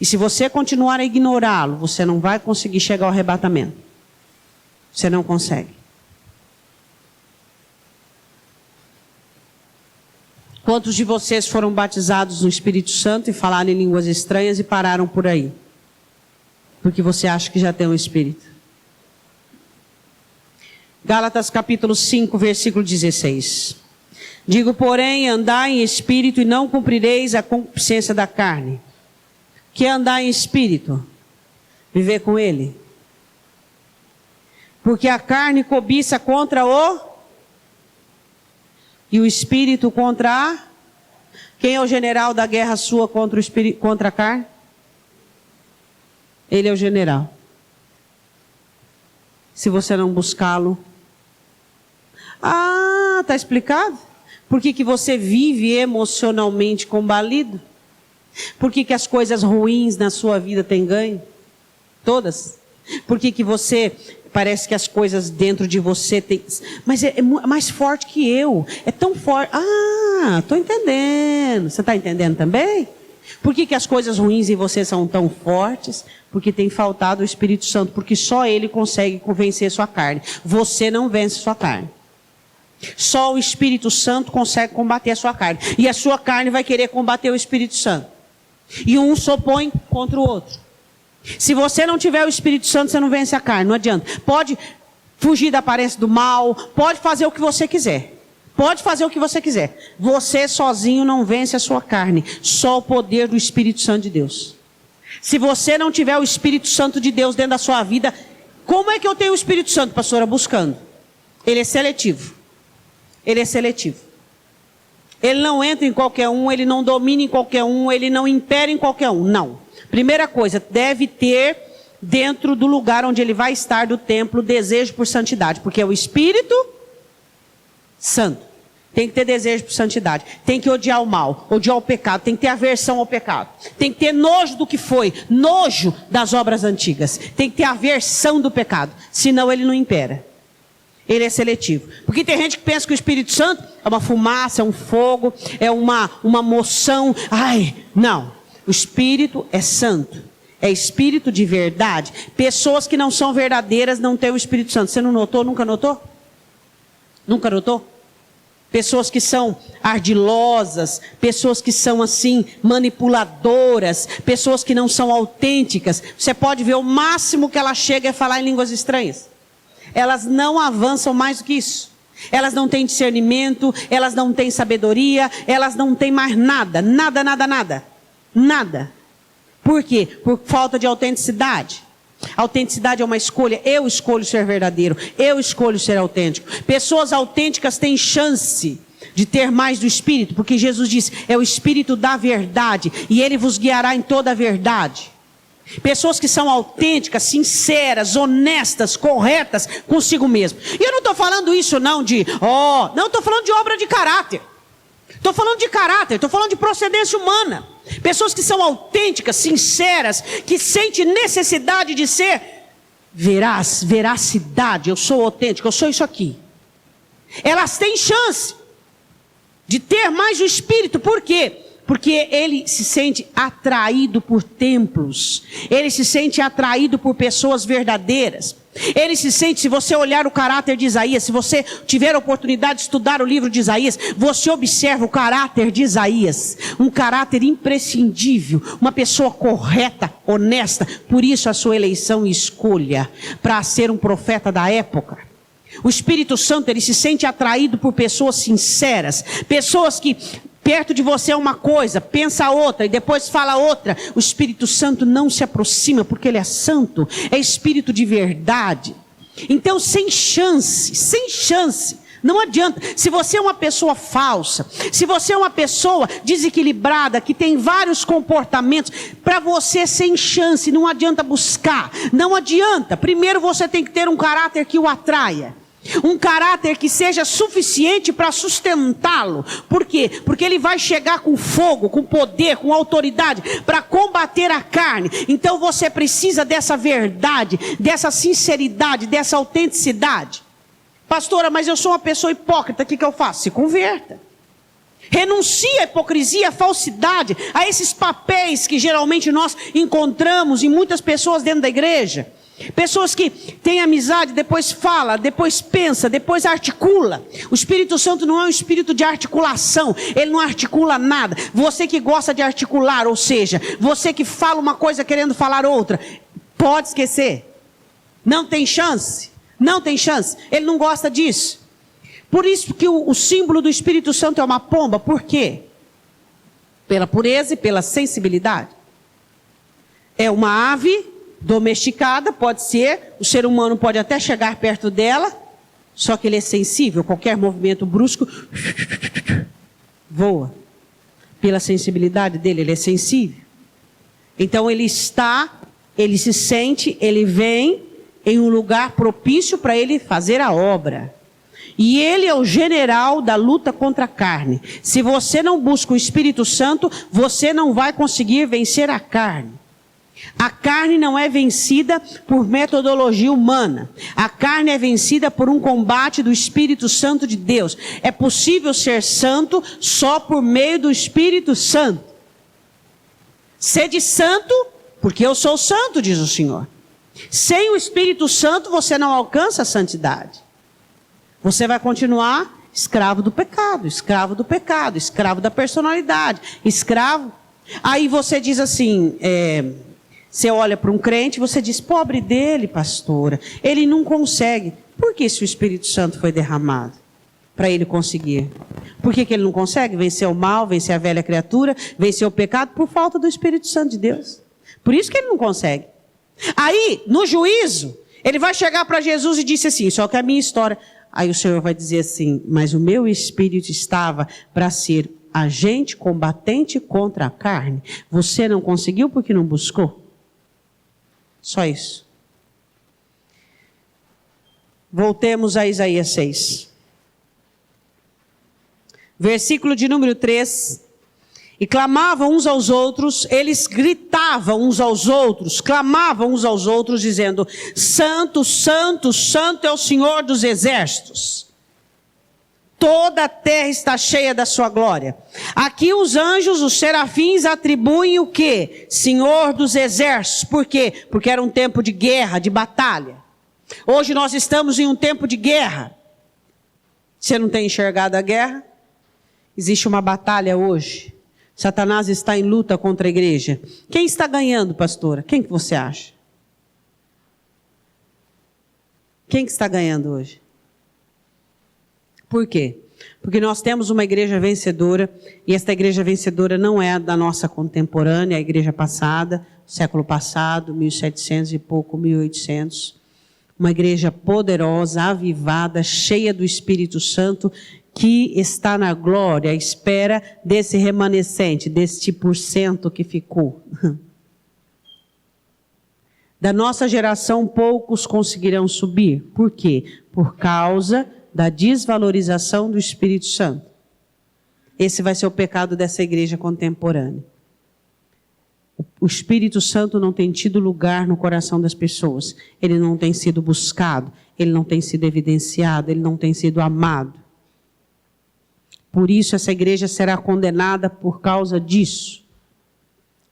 A: E se você continuar a ignorá-lo, você não vai conseguir chegar ao arrebatamento. Você não consegue. Quantos de vocês foram batizados no Espírito Santo e falaram em línguas estranhas e pararam por aí? Porque você acha que já tem o Espírito. Gálatas capítulo 5, versículo 16. Digo, porém, andai em Espírito e não cumprireis a concupiscência da carne. que é andar em espírito? Viver com Ele. Porque a carne cobiça contra o... E o espírito contra a... Quem é o general da guerra sua contra o espírito, contra a carne? Ele é o general. Se você não buscá-lo... Ah, está explicado? Por que você vive emocionalmente combalido? Por que as coisas ruins na sua vida têm ganho? Todas. Por que você... Parece que as coisas dentro de você tem... Mas é mais forte que eu. É tão forte. Ah, estou entendendo. Você está entendendo também? Por que as coisas ruins em você são tão fortes? Porque tem faltado o Espírito Santo. Porque só Ele consegue vencer sua carne. Você não vence sua carne. Só o Espírito Santo consegue combater a sua carne. E a sua carne vai querer combater o Espírito Santo. E um se opõe contra o outro. Se você não tiver o Espírito Santo, você não vence a carne, não adianta. Pode fugir da aparência do mal, pode fazer o que você quiser. Pode fazer o que você quiser. Você sozinho não vence a sua carne. Só o poder do Espírito Santo de Deus. Se você não tiver o Espírito Santo de Deus dentro da sua vida, como é que eu tenho o Espírito Santo, pastora? Buscando. Ele é seletivo. Ele é seletivo. Ele não entra em qualquer um, ele não domina em qualquer um, ele não impera em qualquer um, não. Primeira coisa, deve ter dentro do lugar onde ele vai estar, do templo, desejo por santidade. Porque é o Espírito Santo. Tem que ter desejo por santidade. Tem que odiar o mal, odiar o pecado. Tem que ter aversão ao pecado. Tem que ter nojo do que foi, nojo das obras antigas. Tem que ter aversão do pecado. Senão ele não impera. Ele é seletivo. Porque tem gente que pensa que o Espírito Santo é uma fumaça, é um fogo, é uma moção. Ai, não. O Espírito é santo, é Espírito de verdade. Pessoas que não são verdadeiras não têm o Espírito Santo. Você não notou? Nunca notou? Nunca notou? Pessoas que são ardilosas, pessoas que são assim, manipuladoras, pessoas que não são autênticas. Você pode ver o máximo que ela chega é falar em línguas estranhas. Elas não avançam mais do que isso. Elas não têm discernimento, elas não têm sabedoria, elas não têm mais nada, nada, nada, nada. Nada. Por quê? Por falta de autenticidade. Autenticidade é uma escolha. Eu escolho ser verdadeiro. Eu escolho ser autêntico. Pessoas autênticas têm chance de ter mais do Espírito. Porque Jesus disse, é o Espírito da verdade. E Ele vos guiará em toda a verdade. Pessoas que são autênticas, sinceras, honestas, corretas consigo mesmo. E eu não estou falando isso não de... não, estou falando de obra de caráter. Estou falando de caráter, estou falando de procedência humana. Pessoas que são autênticas, sinceras, que sentem necessidade de ser veracidade. Eu sou autêntico, eu sou isso aqui. Elas têm chance de ter mais o Espírito. Por quê? Porque ele se sente atraído por templos. Ele se sente atraído por pessoas verdadeiras. Ele se sente, se você olhar o caráter de Isaías, se você tiver a oportunidade de estudar o livro de Isaías, você observa o caráter de Isaías. Um caráter imprescindível. Uma pessoa correta, honesta. Por isso a sua eleição e escolha para ser um profeta da época. O Espírito Santo, ele se sente atraído por pessoas sinceras. Pessoas que... perto de você é uma coisa, pensa outra e depois fala outra. O Espírito Santo não se aproxima porque Ele é santo, é Espírito de verdade. Então sem chance, não adianta. Se você é uma pessoa falsa, se você é uma pessoa desequilibrada, que tem vários comportamentos, para você sem chance, não adianta buscar, não adianta. Primeiro você tem que ter um caráter que o atraia. Um caráter que seja suficiente para sustentá-lo. Por quê? Porque ele vai chegar com fogo, com poder, com autoridade para combater a carne. Então você precisa dessa verdade, dessa sinceridade, dessa autenticidade. Pastora, mas eu sou uma pessoa hipócrita, o que eu faço? Se converta. Renuncie à hipocrisia, à falsidade, a esses papéis que geralmente nós encontramos em muitas pessoas dentro da igreja. Pessoas que têm amizade, depois fala, depois pensa, depois articula. O Espírito Santo não é um espírito de articulação. Ele não articula nada. Você que gosta de articular, ou seja, você que fala uma coisa querendo falar outra, pode esquecer. Não tem chance. Não tem chance. Ele não gosta disso. Por isso que o símbolo do Espírito Santo é uma pomba. Por quê? Pela pureza e pela sensibilidade. é uma ave domesticada, pode ser, o ser humano pode até chegar perto dela, só que ele é sensível, qualquer movimento brusco, voa. Pela sensibilidade dele, ele é sensível. Então ele se sente, ele vem em um lugar propício para ele fazer a obra. E ele é o general da luta contra a carne. Se você não busca o Espírito Santo, você não vai conseguir vencer a carne. A carne não é vencida por metodologia humana. A carne é vencida por um combate do Espírito Santo de Deus. É possível ser santo só por meio do Espírito Santo. Sede santo, porque eu sou santo, diz o Senhor. Sem o Espírito Santo, você não alcança a santidade. Você vai continuar escravo do pecado, escravo do pecado, escravo da personalidade, escravo. Aí você diz assim, você olha para um crente e você diz, pobre dele, pastora, ele não consegue. Por que se o Espírito Santo foi derramado? Para ele conseguir. Por que ele não consegue vencer o mal, vencer a velha criatura, vencer o pecado? Por falta do Espírito Santo de Deus. Por isso que ele não consegue. Aí, no juízo, ele vai chegar para Jesus e disse assim, só que a minha história... Aí o Senhor vai dizer assim, mas o meu espírito estava para ser agente combatente contra a carne. Você não conseguiu porque não buscou? Só isso. Voltemos a Isaías 6. Versículo de número 3. E clamavam uns aos outros, eles gritavam uns aos outros, clamavam uns aos outros, dizendo, Santo, Santo, Santo é o Senhor dos exércitos. Toda a terra está cheia da sua glória. Aqui os anjos, os serafins, atribuem o quê? Senhor dos exércitos. Por quê? Porque era um tempo de guerra, de batalha. Hoje nós estamos em um tempo de guerra. Você não tem enxergado a guerra? Existe uma batalha hoje. Satanás está em luta contra a igreja. Quem está ganhando, pastora? Quem que você acha? Quem que está ganhando hoje? Por quê? Porque nós temos uma igreja vencedora, e esta igreja vencedora não é a da nossa contemporânea, a igreja passada, século passado, 1700 e pouco, 1800. Uma igreja poderosa, avivada, cheia do Espírito Santo, que está na glória, à espera desse remanescente, deste porcento que ficou. Da nossa geração, poucos conseguirão subir. Por quê? Por causa da desvalorização do Espírito Santo. Esse vai ser o pecado dessa igreja contemporânea. O Espírito Santo não tem tido lugar no coração das pessoas. Ele não tem sido buscado, ele não tem sido evidenciado, ele não tem sido amado. Por isso essa igreja será condenada por causa disso.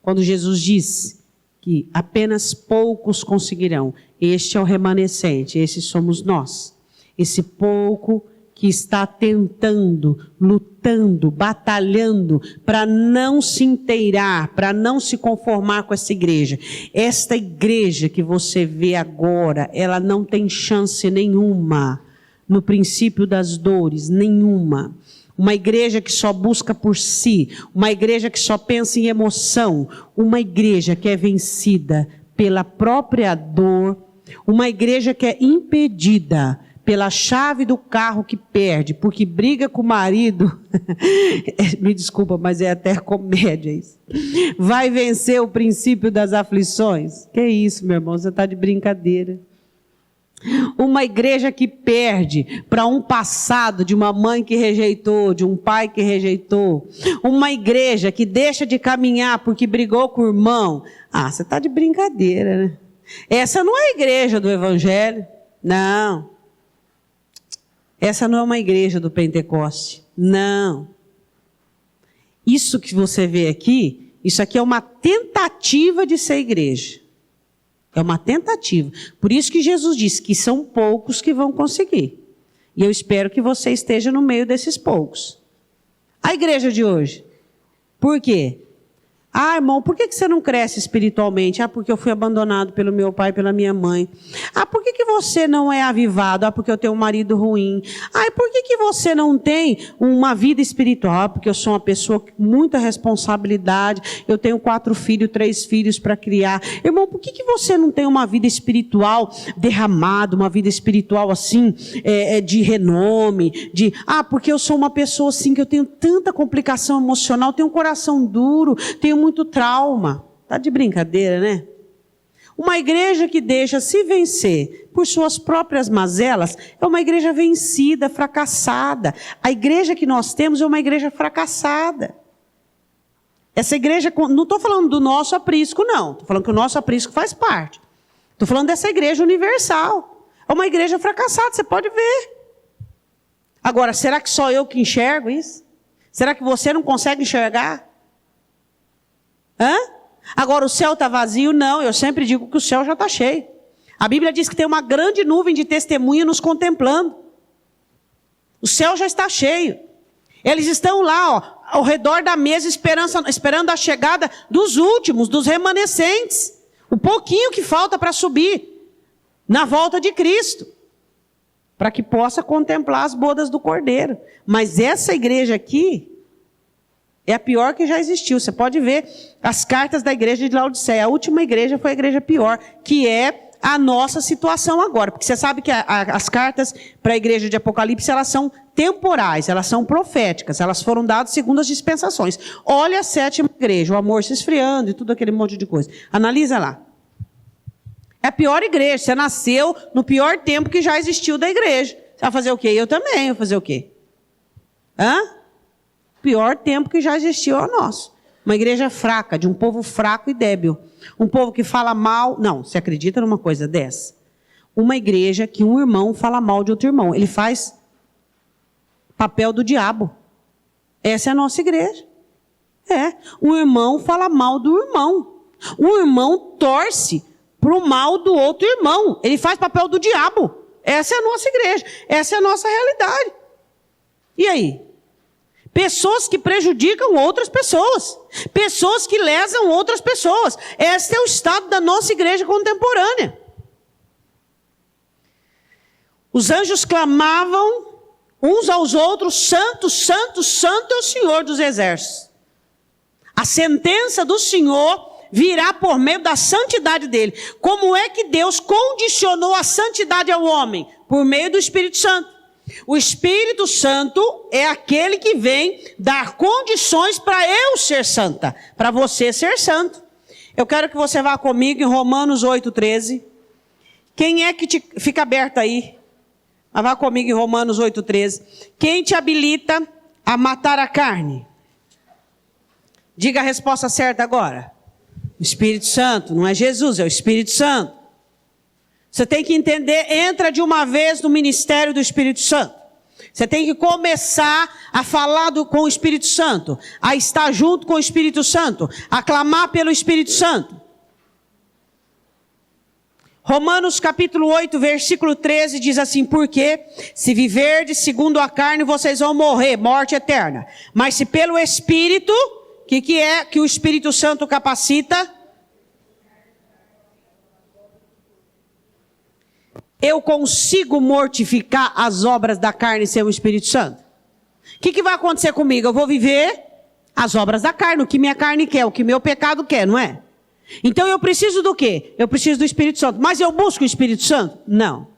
A: Quando Jesus disse que apenas poucos conseguirão, este é o remanescente, esses somos nós. Esse pouco que está tentando, lutando, batalhando para não se inteirar, para não se conformar com essa igreja. Esta igreja que você vê agora, ela não tem chance nenhuma no princípio das dores, nenhuma. Uma igreja que só busca por si, uma igreja que só pensa em emoção, uma igreja que é vencida pela própria dor, uma igreja que é impedida pela chave do carro que perde, porque briga com o marido, me desculpa, mas é até comédia isso, vai vencer o princípio das aflições. Que isso, meu irmão, você está de brincadeira. Uma igreja que perde para um passado de uma mãe que rejeitou, de um pai que rejeitou. Uma igreja que deixa de caminhar porque brigou com o irmão. Ah, você está de brincadeira, né? Essa não é a igreja do Evangelho. Não. Essa não é uma igreja do Pentecoste. Não. Isso que você vê aqui, isso aqui é uma tentativa de ser igreja. É uma tentativa. Por isso que Jesus disse que são poucos que vão conseguir. E eu espero que você esteja no meio desses poucos. A igreja de hoje. Por quê? Ah, irmão, por que você não cresce espiritualmente? Ah, porque eu fui abandonado pelo meu pai e pela minha mãe. Ah, por que você não é avivado? Ah, porque eu tenho um marido ruim. Ah, e por que você não tem uma vida espiritual? Ah, porque eu sou uma pessoa com muita responsabilidade. Eu tenho 4 filhos, 3 filhos para criar. Irmão, por que você não tem uma vida espiritual derramada, uma vida espiritual assim, de renome? Porque eu sou uma pessoa assim, que eu tenho tanta complicação emocional, tenho um coração duro, tenho muito trauma. Tá de brincadeira, né? Uma igreja que deixa se vencer por suas próprias mazelas é uma igreja vencida, fracassada. A igreja que nós temos é uma igreja fracassada. Essa igreja, não estou falando do nosso aprisco, não. Estou falando que o nosso aprisco faz parte. Estou falando dessa igreja universal. É uma igreja fracassada, você pode ver. Agora, será que só eu que enxergo isso? Será que você não consegue enxergar? Agora, o céu está vazio? Não, eu sempre digo que o céu já está cheio. A Bíblia diz que tem uma grande nuvem de testemunha nos contemplando. O céu já está cheio. Eles estão lá, ao redor da mesa, esperando a chegada dos últimos, dos remanescentes. O pouquinho que falta para subir na volta de Cristo, para que possa contemplar as bodas do Cordeiro. Mas essa igreja aqui é a pior que já existiu. Você pode ver as cartas da igreja de Laodiceia. A última igreja foi a igreja pior, que é a nossa situação agora. Porque você sabe que as cartas para a igreja de Apocalipse, elas são temporais, elas são proféticas, elas foram dadas segundo as dispensações. Olha a 7ª igreja, o amor se esfriando e tudo aquele monte de coisa. Analisa lá. É a pior igreja. Você nasceu no pior tempo que já existiu da igreja. Você vai fazer o quê? Eu também vou fazer o quê? Pior tempo que já existiu é o nosso. Uma igreja fraca, de um povo fraco e débil. Um povo que fala mal. Não, você acredita numa coisa dessa? Uma igreja que um irmão fala mal de outro irmão. Ele faz papel do diabo. Essa é a nossa igreja. Um irmão fala mal do irmão. Um irmão torce para o mal do outro irmão. Ele faz papel do diabo. Essa é a nossa igreja. Essa é a nossa realidade. E aí? Pessoas que prejudicam outras pessoas. Pessoas que lesam outras pessoas. Esse é o estado da nossa igreja contemporânea. Os anjos clamavam uns aos outros: Santo, Santo, Santo é o Senhor dos exércitos. A sentença do Senhor virá por meio da santidade dele. Como é que Deus condicionou a santidade ao homem? Por meio do Espírito Santo. O Espírito Santo é aquele que vem dar condições para eu ser santa, para você ser santo. Eu quero que você vá comigo em Romanos 8,13. Quem é que fica aberto aí? Mas vá comigo em Romanos 8,13. Quem te habilita a matar a carne? Diga a resposta certa agora. O Espírito Santo, não é Jesus, é o Espírito Santo. Você tem que entender, entra de uma vez no ministério do Espírito Santo. Você tem que começar a falar com o Espírito Santo, a estar junto com o Espírito Santo, a clamar pelo Espírito Santo. Romanos capítulo 8, versículo 13 diz assim: porque se viverdes segundo a carne, vocês vão morrer, morte eterna. Mas se pelo Espírito, que é que o Espírito Santo capacita? Eu consigo mortificar as obras da carne sem o Espírito Santo? O que vai acontecer comigo? Eu vou viver as obras da carne, o que minha carne quer, o que meu pecado quer, não é? Então eu preciso do quê? Eu preciso do Espírito Santo. Mas eu busco o Espírito Santo? Não.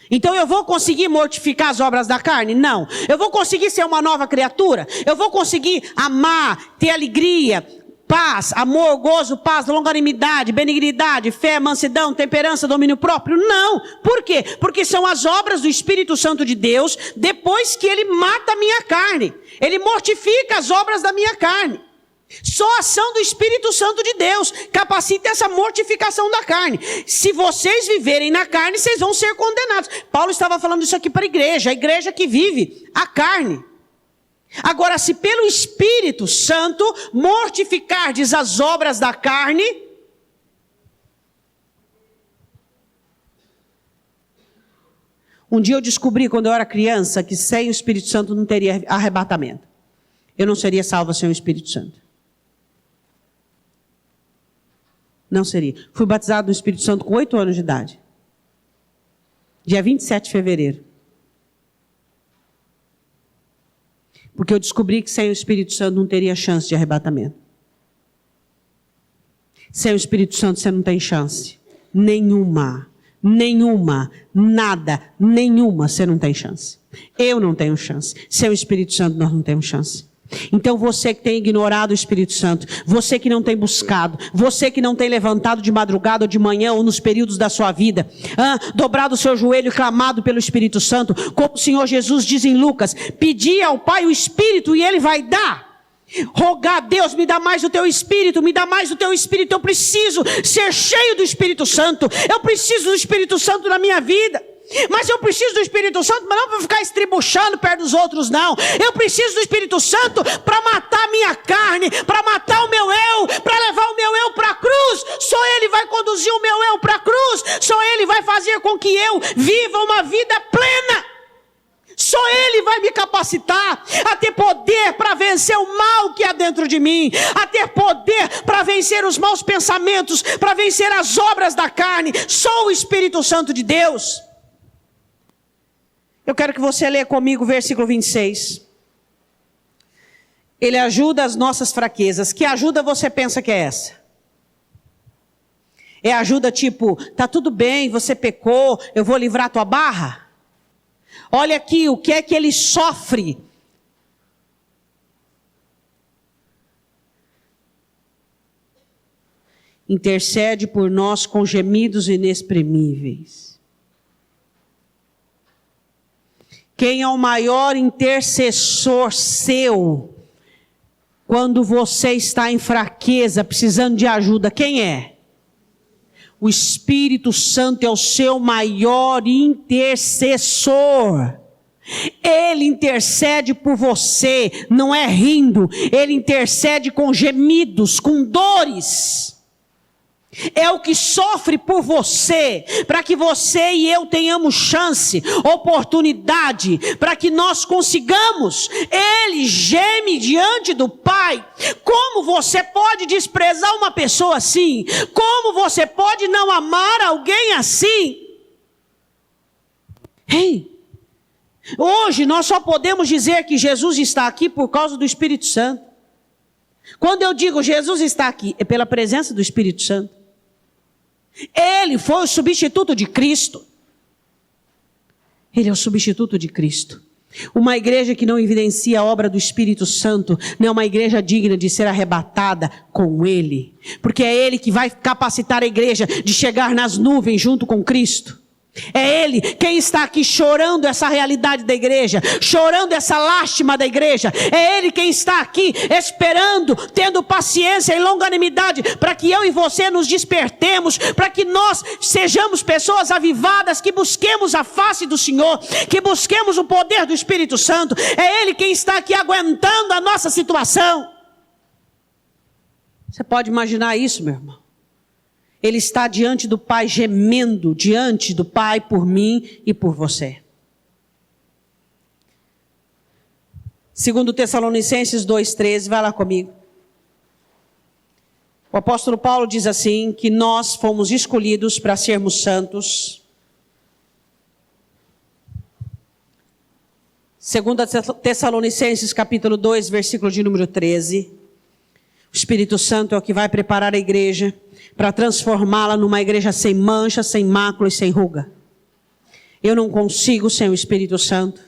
A: Então eu vou conseguir mortificar as obras da carne? Não. Eu vou conseguir ser uma nova criatura? Eu vou conseguir amar, ter alegria, paz, amor, gozo, paz, longanimidade, benignidade, fé, mansidão, temperança, domínio próprio? Não. Por quê? Porque são as obras do Espírito Santo de Deus, depois que ele mata a minha carne. Ele mortifica as obras da minha carne. Só a ação do Espírito Santo de Deus capacita essa mortificação da carne. Se vocês viverem na carne, vocês vão ser condenados. Paulo estava falando isso aqui para a igreja que vive a carne. Agora, se pelo Espírito Santo mortificardes as obras da carne, um dia eu descobri, quando eu era criança, que sem o Espírito Santo não teria arrebatamento. Eu não seria salva sem o Espírito Santo. Não seria. Fui batizado no Espírito Santo com 8 anos de idade. Dia 27 de fevereiro. Porque eu descobri que sem o Espírito Santo não teria chance de arrebatamento. Sem o Espírito Santo você não tem chance. Nenhuma. Nenhuma. Nada. Nenhuma você não tem chance. Eu não tenho chance. Sem o Espírito Santo nós não temos chance. Então você que tem ignorado o Espírito Santo, você que não tem buscado, você que não tem levantado de madrugada ou de manhã ou nos períodos da sua vida, dobrado o seu joelho e clamado pelo Espírito Santo, como o Senhor Jesus diz em Lucas, pedi ao Pai o Espírito e Ele vai dar. Rogar a Deus, me dá mais do teu Espírito, me dá mais do teu Espírito, eu preciso ser cheio do Espírito Santo, eu preciso do Espírito Santo na minha vida. Mas eu preciso do Espírito Santo, mas não para ficar estribuchando perto dos outros, não. Eu preciso do Espírito Santo para matar a minha carne, para matar o meu eu, para levar o meu eu para a cruz. Só Ele vai conduzir o meu eu para a cruz. Só Ele vai fazer com que eu viva uma vida plena. Só Ele vai me capacitar a ter poder para vencer o mal que há dentro de mim, a ter poder para vencer os maus pensamentos, para vencer as obras da carne. Só o Espírito Santo de Deus. Eu quero que você leia comigo o versículo 26. Ele ajuda as nossas fraquezas. Que ajuda você pensa que é essa? É ajuda tipo, tá tudo bem, você pecou, eu vou livrar tua barra? Olha aqui, o que é que ele sofre? Intercede por nós com gemidos inexprimíveis. Quem é o maior intercessor seu quando você está em fraqueza, precisando de ajuda? Quem é? O Espírito Santo é o seu maior intercessor. Ele intercede por você, não é rindo, ele intercede com gemidos, com dores. É o que sofre por você, para que você e eu tenhamos chance, oportunidade, para que nós consigamos. Ele geme diante do Pai. Como você pode desprezar uma pessoa assim? Como você pode não amar alguém assim? Ei, hoje nós só podemos dizer que Jesus está aqui por causa do Espírito Santo. Quando eu digo Jesus está aqui, é pela presença do Espírito Santo. Ele foi o substituto de Cristo. Ele é o substituto de Cristo. Uma igreja que não evidencia a obra do Espírito Santo não é uma igreja digna de ser arrebatada com Ele. Porque é Ele que vai capacitar a igreja de chegar nas nuvens junto com Cristo. É Ele quem está aqui chorando essa realidade da igreja, chorando essa lástima da igreja. É Ele quem está aqui esperando, tendo paciência e longanimidade, para que eu e você nos despertemos, para que nós sejamos pessoas avivadas, que busquemos a face do Senhor, que busquemos o poder do Espírito Santo. É Ele quem está aqui aguentando a nossa situação. Você pode imaginar isso, meu irmão? Ele está diante do Pai, gemendo diante do Pai por mim e por você. Segundo Tessalonicenses 2,13, vai lá comigo. O apóstolo Paulo diz assim, que nós fomos escolhidos para sermos santos. Segundo Tessalonicenses capítulo 2, versículo de número 13. O Espírito Santo é o que vai preparar a igreja para transformá-la numa igreja sem mancha, sem mácula e sem ruga. Eu não consigo sem o Espírito Santo.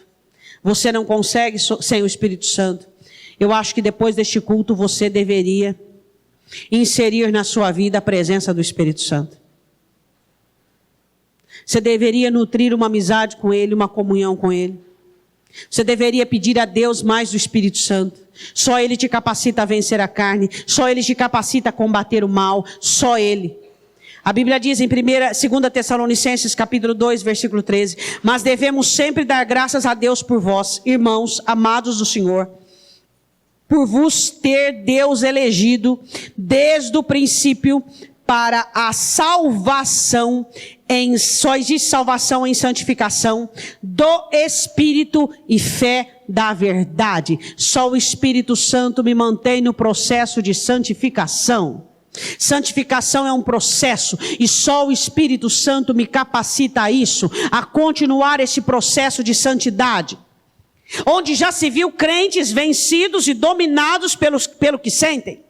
A: Você não consegue sem o Espírito Santo. Eu acho que depois deste culto você deveria inserir na sua vida a presença do Espírito Santo. Você deveria nutrir uma amizade com Ele, uma comunhão com Ele. Você deveria pedir a Deus mais do Espírito Santo. Só Ele te capacita a vencer a carne. Só Ele te capacita a combater o mal. Só Ele. A Bíblia diz em 2 Tessalonicenses capítulo 2, versículo 13. Mas devemos sempre dar graças a Deus por vós, irmãos, amados do Senhor. Por vos ter Deus elegido desde o princípio para a salvação, só existe salvação em santificação do Espírito e fé da verdade. Só o Espírito Santo me mantém no processo de santificação. Santificação é um processo e só o Espírito Santo me capacita a isso, a continuar esse processo de santidade. Onde já se viu crentes vencidos e dominados pelo que sentem.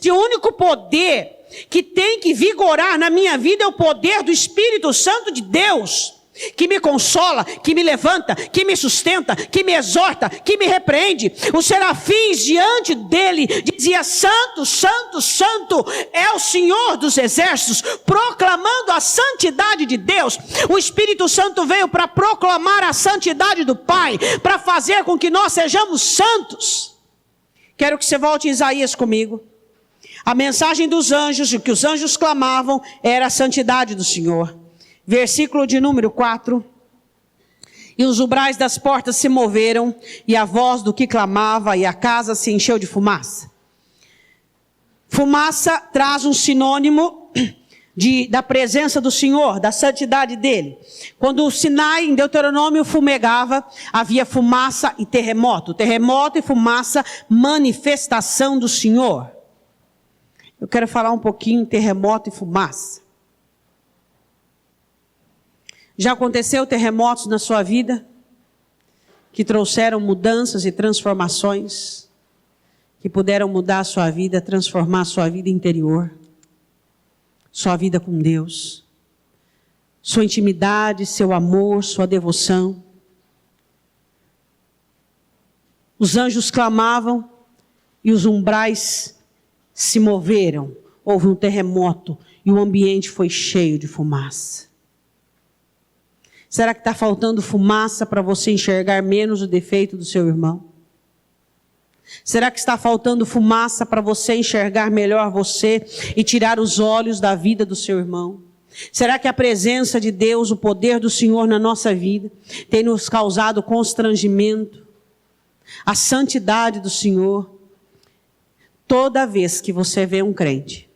A: O único poder que tem que vigorar na minha vida é o poder do Espírito Santo de Deus. Que me consola, que me levanta, que me sustenta, que me exorta, que me repreende. Os serafins diante dele dizia: Santo, Santo, Santo é o Senhor dos exércitos, proclamando a santidade de Deus. O Espírito Santo veio para proclamar a santidade do Pai, para fazer com que nós sejamos santos. Quero que você volte em Isaías comigo. A mensagem dos anjos, o que os anjos clamavam, era a santidade do Senhor. Versículo de número 4. E os umbrais das portas se moveram, e a voz do que clamava, e a casa se encheu de fumaça. Fumaça traz um sinônimo da presença do Senhor, da santidade dele. Quando o Sinai, em Deuteronômio, fumegava, havia fumaça e terremoto. Terremoto e fumaça, manifestação do Senhor. Eu quero falar um pouquinho em terremoto e fumaça. Já aconteceu terremotos na sua vida que trouxeram mudanças e transformações, que puderam mudar a sua vida, transformar a sua vida interior, sua vida com Deus, sua intimidade, seu amor, sua devoção. Os anjos clamavam e os umbrais se moveram, houve um terremoto e o ambiente foi cheio de fumaça. Será que está faltando fumaça para você enxergar menos o defeito do seu irmão? Será que está faltando fumaça para você enxergar melhor você e tirar os olhos da vida do seu irmão? Será que a presença de Deus, o poder do Senhor na nossa vida, tem nos causado constrangimento? A santidade do Senhor. Toda vez que você vê um crente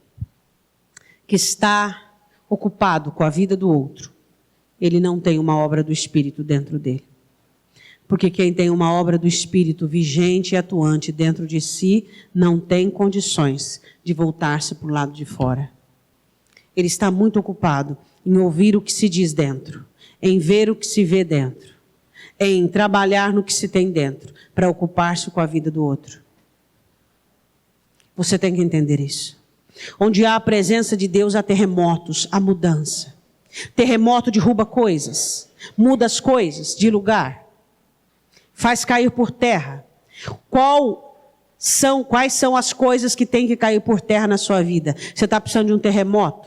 A: que está ocupado com a vida do outro, ele não tem uma obra do Espírito dentro dele. Porque quem tem uma obra do Espírito vigente e atuante dentro de si, não tem condições de voltar-se para o lado de fora. Ele está muito ocupado em ouvir o que se diz dentro, em ver o que se vê dentro, em trabalhar no que se tem dentro, para ocupar-se com a vida do outro. Você tem que entender isso. Onde há a presença de Deus, há terremotos, há mudança. Terremoto derruba coisas, muda as coisas de lugar, faz cair por terra. Quais são as coisas que tem que cair por terra na sua vida? Você está precisando de um terremoto?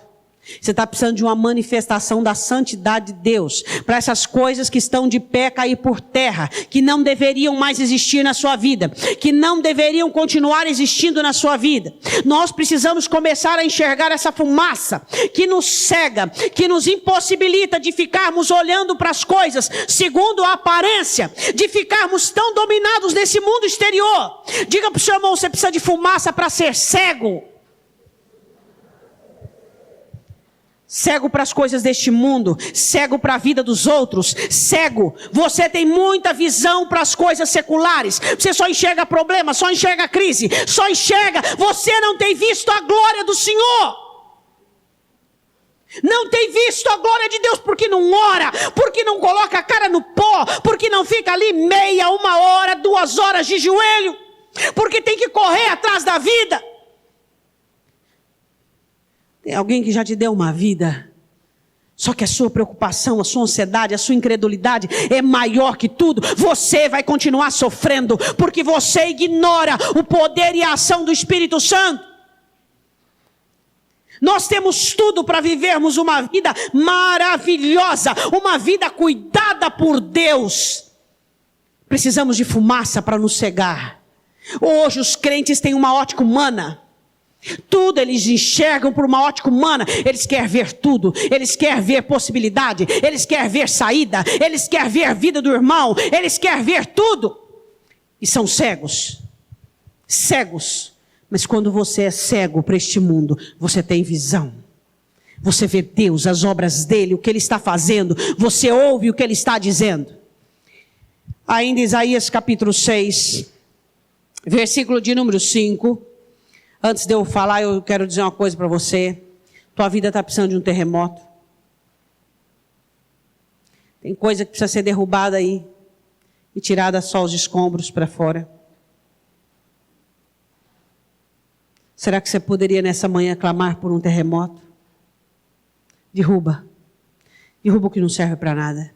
A: Você está precisando de uma manifestação da santidade de Deus, para essas coisas que estão de pé cair por terra, que não deveriam mais existir na sua vida, que não deveriam continuar existindo na sua vida. Nós precisamos começar a enxergar essa fumaça, que nos cega, que nos impossibilita de ficarmos olhando para as coisas segundo a aparência, de ficarmos tão dominados nesse mundo exterior. Diga para o seu irmão, você precisa de fumaça para ser cego. Cego para as coisas deste mundo, cego para a vida dos outros, cego. Você tem muita visão para as coisas seculares, você só enxerga problema, só enxerga crise, só enxerga, você não tem visto a glória do Senhor. Não tem visto a glória de Deus porque não ora, porque não coloca a cara no pó, porque não fica ali meia, 1 hora, 2 horas de joelho, porque tem que correr atrás da vida. Tem alguém que já te deu uma vida, só que a sua preocupação, a sua ansiedade, a sua incredulidade é maior que tudo. Você vai continuar sofrendo, porque você ignora o poder e a ação do Espírito Santo. Nós temos tudo para vivermos uma vida maravilhosa, uma vida cuidada por Deus. Precisamos de fumaça para nos cegar. Hoje os crentes têm uma ótica humana. Tudo eles enxergam por uma ótica humana. Eles querem ver tudo, eles querem ver possibilidade, eles querem ver saída, eles querem ver a vida do irmão, eles querem ver tudo. E são cegos. Cegos. Mas quando você é cego para este mundo, você tem visão. Você vê Deus, as obras dele, o que ele está fazendo. Você ouve o que ele está dizendo. Ainda Isaías capítulo 6, versículo de número 5. Antes de eu falar, eu quero dizer uma coisa para você. Tua vida está precisando de um terremoto. Tem coisa que precisa ser derrubada aí e tirada só os escombros para fora. Será que você poderia nessa manhã clamar por um terremoto? Derruba. Derruba o que não serve para nada.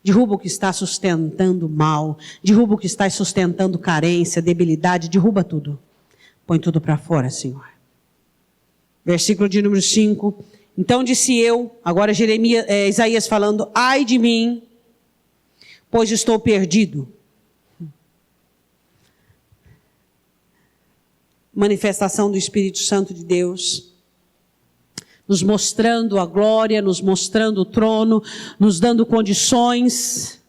A: Derruba o que está sustentando mal. Derruba o que está sustentando carência, debilidade. Derruba tudo. Põe tudo para fora, Senhor. Versículo de número 5. Então disse eu, agora Isaías falando, ai de mim, pois estou perdido. Manifestação do Espírito Santo de Deus, nos mostrando a glória, nos mostrando o trono, nos dando condições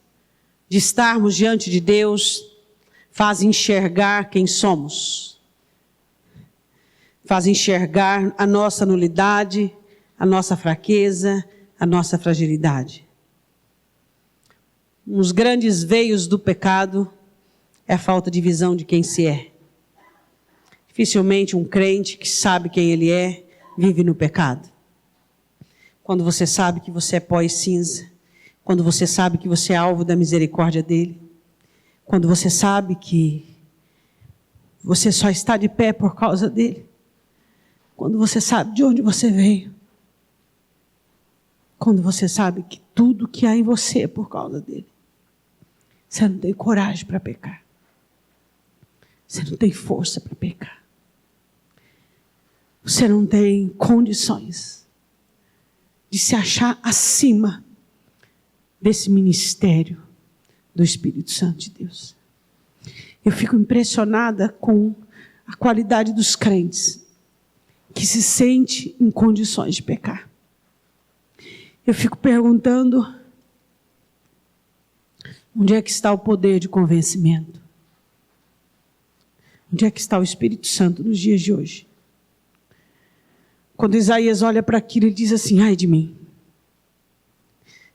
A: de estarmos diante de Deus, faz enxergar quem somos, faz enxergar a nossa nulidade, a nossa fraqueza, a nossa fragilidade. Um dos grandes veios do pecado é a falta de visão de quem se é. Dificilmente um crente que sabe quem ele é, vive no pecado. Quando você sabe que você é pó e cinza, quando você sabe que você é alvo da misericórdia dele, quando você sabe que você só está de pé por causa dele, quando você sabe de onde você veio, quando você sabe que tudo que há em você é por causa dele, você não tem coragem para pecar. Você não tem força para pecar. Você não tem condições de se achar acima desse ministério do Espírito Santo de Deus. Eu fico impressionada com a qualidade dos crentes que se sente em condições de pecar. Eu fico perguntando, onde é que está o poder de convencimento? Onde é que está o Espírito Santo nos dias de hoje? Quando Isaías olha para aquilo, ele diz assim, ai de mim,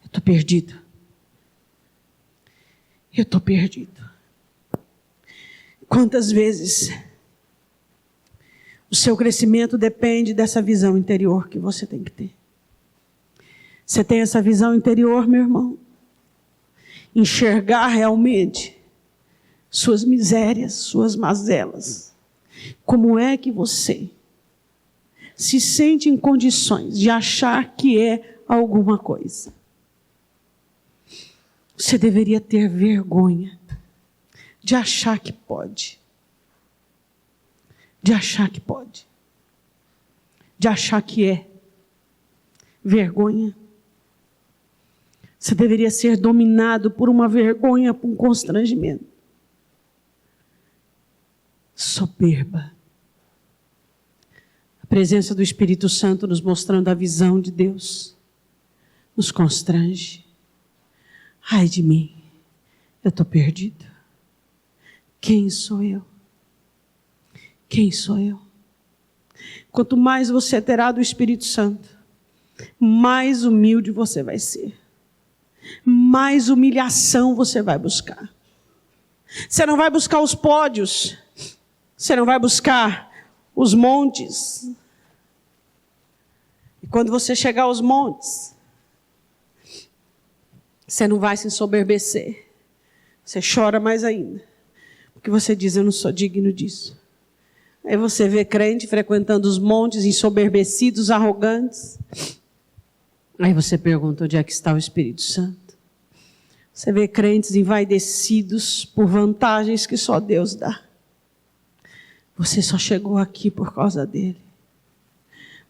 A: eu estou perdido. Eu estou perdido. Quantas vezes o seu crescimento depende dessa visão interior que você tem que ter. Você tem essa visão interior, meu irmão? Enxergar realmente suas misérias, suas mazelas. Como é que você se sente em condições de achar que é alguma coisa? Você deveria ter vergonha de achar que pode. De achar que pode. De achar que é. Vergonha. Você deveria ser dominado por uma vergonha, por um constrangimento. Soberba. A presença do Espírito Santo nos mostrando a visão de Deus nos constrange. Ai de mim, eu estou perdido. Quem sou eu? Quem sou eu? Quanto mais você terá do Espírito Santo, mais humilde você vai ser. Mais humilhação você vai buscar. Você não vai buscar os pódios. Você não vai buscar os montes. E quando você chegar aos montes, você não vai se ensoberbecer. Você chora mais ainda. Porque você diz, eu não sou digno disso. Aí você vê crente frequentando os montes, ensoberbecidos, arrogantes. Aí você pergunta, onde é que está o Espírito Santo? Você vê crentes envaidecidos por vantagens que só Deus dá. Você só chegou aqui por causa dele.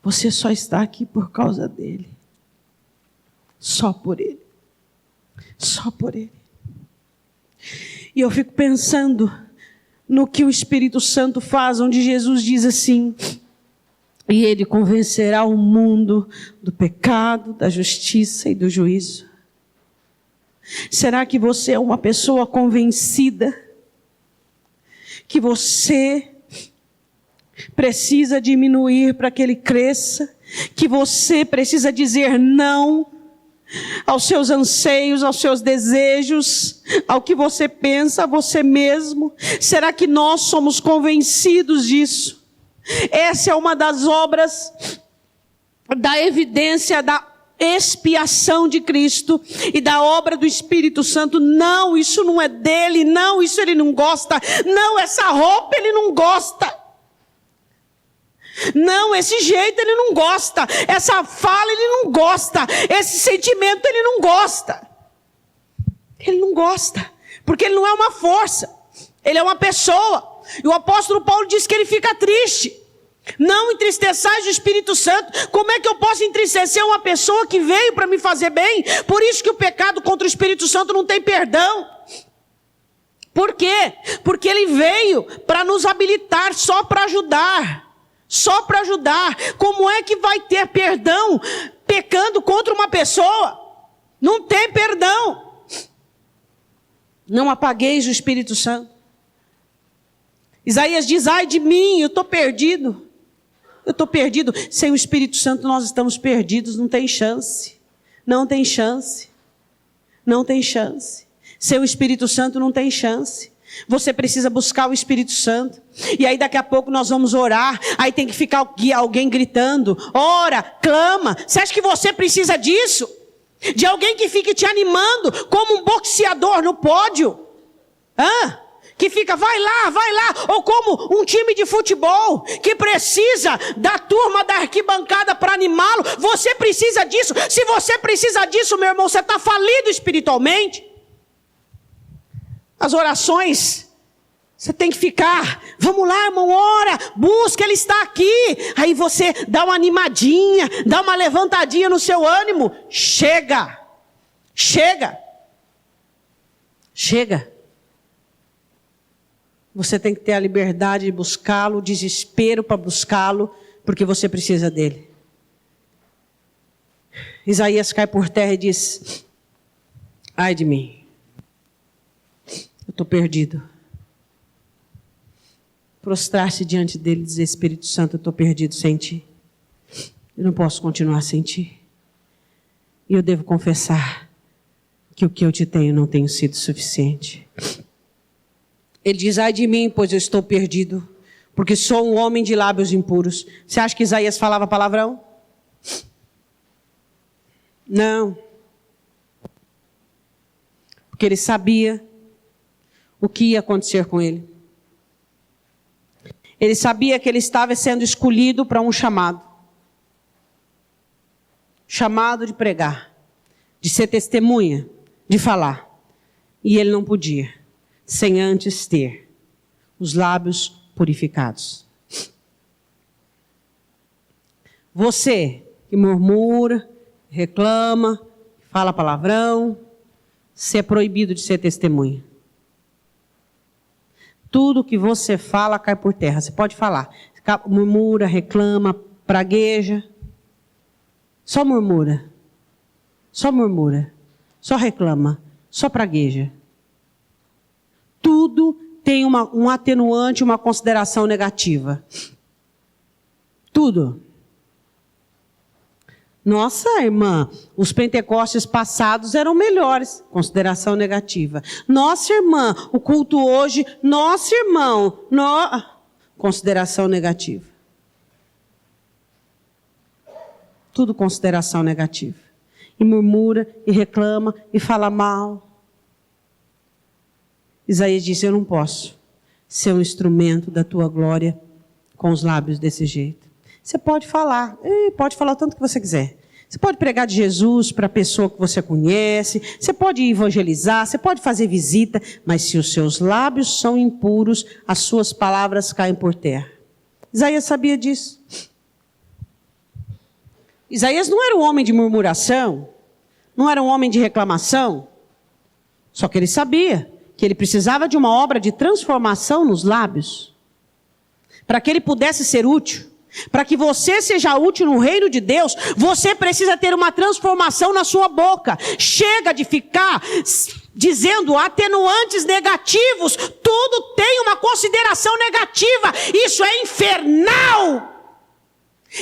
A: Você só está aqui por causa dele. Só por ele. Só por ele. E eu fico pensando no que o Espírito Santo faz, onde Jesus diz assim, e ele convencerá o mundo do pecado, da justiça e do juízo. Será que você é uma pessoa convencida que você precisa diminuir para que ele cresça? Que você precisa dizer não aos seus anseios, aos seus desejos, ao que você pensa, a você mesmo? Será que nós somos convencidos disso? Essa é uma das obras da evidência da expiação de Cristo e da obra do Espírito Santo. Não, isso não é dele. Não, isso ele não gosta. Não, essa roupa ele não gosta. Não, esse jeito ele não gosta. Essa fala ele não gosta. Esse sentimento ele não gosta. Ele não gosta. Porque ele não é uma força. Ele é uma pessoa. E o apóstolo Paulo diz que ele fica triste. Não entristeçais o Espírito Santo. Como é que eu posso entristecer uma pessoa que veio para me fazer bem? Por isso que o pecado contra o Espírito Santo não tem perdão. Por quê? Porque ele veio para nos habilitar, só para ajudar. Só para ajudar. Como é que vai ter perdão pecando contra uma pessoa? Não tem perdão. Não apagueis o Espírito Santo. Isaías diz, ai de mim, eu estou perdido. Eu estou perdido. Sem o Espírito Santo nós estamos perdidos. Não tem chance. Não tem chance. Não tem chance. Sem o Espírito Santo não tem chance. Você precisa buscar o Espírito Santo. E aí daqui a pouco nós vamos orar. Aí tem que ficar alguém gritando. Ora, clama. Você acha que você precisa disso? De alguém que fique te animando como um boxeador no pódio? Que fica, vai lá, ou como um time de futebol, que precisa da turma da arquibancada para animá-lo. Você precisa disso. Se você precisa disso, meu irmão, você está falido espiritualmente. As orações, você tem que ficar, vamos lá, irmão, ora, busca, ele está aqui. Aí você dá uma animadinha, dá uma levantadinha no seu ânimo. Chega. Você tem que ter a liberdade de buscá-lo, o desespero para buscá-lo, porque você precisa dele. Isaías cai por terra e diz, ai de mim, eu estou perdido. Prostrar-se diante dele e dizer, Espírito Santo, eu estou perdido sem ti. Eu não posso continuar sem ti. E eu devo confessar que o que eu te tenho não tem sido suficiente. Ele diz, ai de mim, pois eu estou perdido, porque sou um homem de lábios impuros. Você acha que Isaías falava palavrão? Não. Porque ele sabia o que ia acontecer com ele. Ele sabia que ele estava sendo escolhido para um chamado. Chamado de pregar, de ser testemunha, de falar. E ele não podia, sem antes ter os lábios purificados. Você que murmura, reclama, fala palavrão, você é proibido de ser testemunha. Tudo que você fala cai por terra. Você pode falar, murmura, reclama, pragueja. Só murmura, só reclama, só pragueja. Tudo tem um atenuante, uma consideração negativa. Tudo. Nossa, irmã, os pentecostes passados eram melhores. Consideração negativa. Nossa, irmã, o culto hoje, nossa, irmão, consideração negativa. Tudo consideração negativa. E murmura, e reclama, e fala mal. Isaías disse, eu não posso ser um instrumento da tua glória com os lábios desse jeito. Você pode falar o tanto que você quiser. Você pode pregar de Jesus para a pessoa que você conhece, você pode evangelizar, você pode fazer visita, mas se os seus lábios são impuros, as suas palavras caem por terra. Isaías sabia disso. Isaías não era um homem de murmuração, não era um homem de reclamação, só que ele sabia que ele precisava de uma obra de transformação nos lábios, para que ele pudesse ser útil. Para que você seja útil no reino de Deus, você precisa ter uma transformação na sua boca. Chega de ficar dizendo atenuantes negativos. Tudo tem uma consideração negativa. Isso é infernal.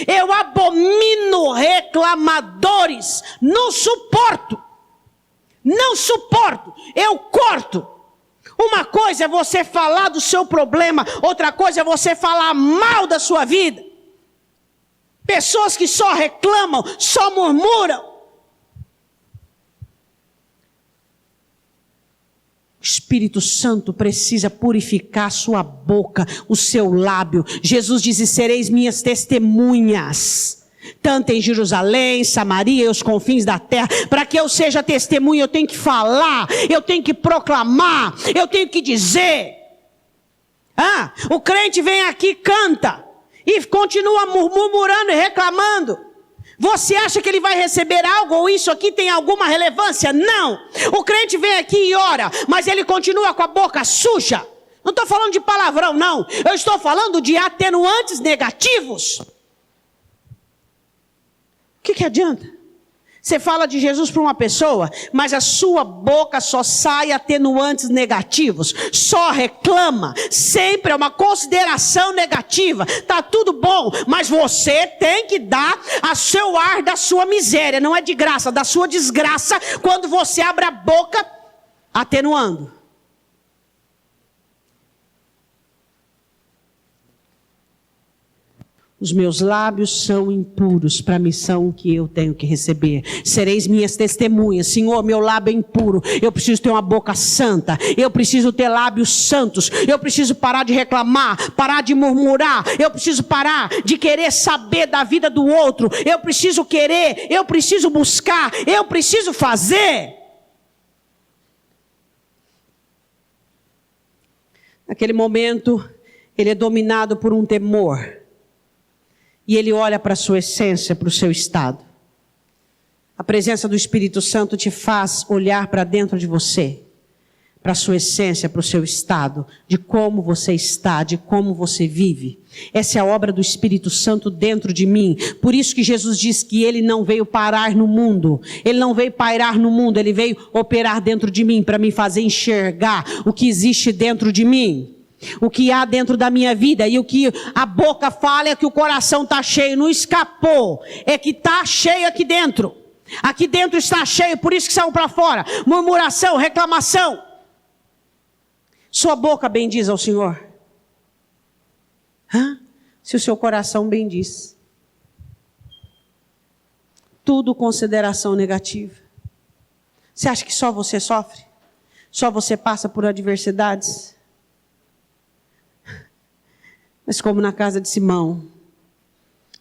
A: Eu abomino reclamadores. Não suporto. Eu corto. Uma coisa é você falar do seu problema, outra coisa é você falar mal da sua vida. Pessoas que só reclamam, só murmuram. O Espírito Santo precisa purificar sua boca, o seu lábio. Jesus diz: sereis minhas testemunhas, tanto em Jerusalém, Samaria e os confins da terra. Para que eu seja testemunha, eu tenho que falar, eu tenho que proclamar, eu tenho que dizer. O crente vem aqui, canta, e continua murmurando e reclamando. Você acha que ele vai receber algo, ou isso aqui tem alguma relevância? Não. O crente vem aqui e ora, mas ele continua com a boca suja. Não estou falando de palavrão, não. Eu estou falando de atenuantes negativos. O que adianta? Você fala de Jesus para uma pessoa, mas a sua boca só sai atenuantes negativos, só reclama, sempre é uma consideração negativa. Está tudo bom, mas você tem que dar a seu ar da sua miséria, não é de graça, da sua desgraça, quando você abre a boca atenuando. Os meus lábios são impuros para a missão que eu tenho que receber. Sereis minhas testemunhas. Senhor, meu lábio é impuro. Eu preciso ter uma boca santa. Eu preciso ter lábios santos. Eu preciso parar de reclamar, parar de murmurar. Eu preciso parar de querer saber da vida do outro. Eu preciso querer, eu preciso buscar, eu preciso fazer. Naquele momento, ele é dominado por um temor. E ele olha para a sua essência, para o seu estado. A presença do Espírito Santo te faz olhar para dentro de você, para a sua essência, para o seu estado, de como você está, de como você vive. Essa é a obra do Espírito Santo dentro de mim. Por isso que Jesus diz que ele não veio parar no mundo. Ele não veio pairar no mundo, ele veio operar dentro de mim, para me fazer enxergar o que existe dentro de mim. O que há dentro da minha vida, e o que a boca fala é que o coração está cheio, não escapou, é que está cheio aqui dentro. Aqui dentro está cheio, por isso que saiu para fora. Murmuração, reclamação. Sua boca bendiz ao Senhor? Se o seu coração bendiz. Tudo consideração negativa. Você acha que só você sofre? Só você passa por adversidades? Mas como na casa de Simão,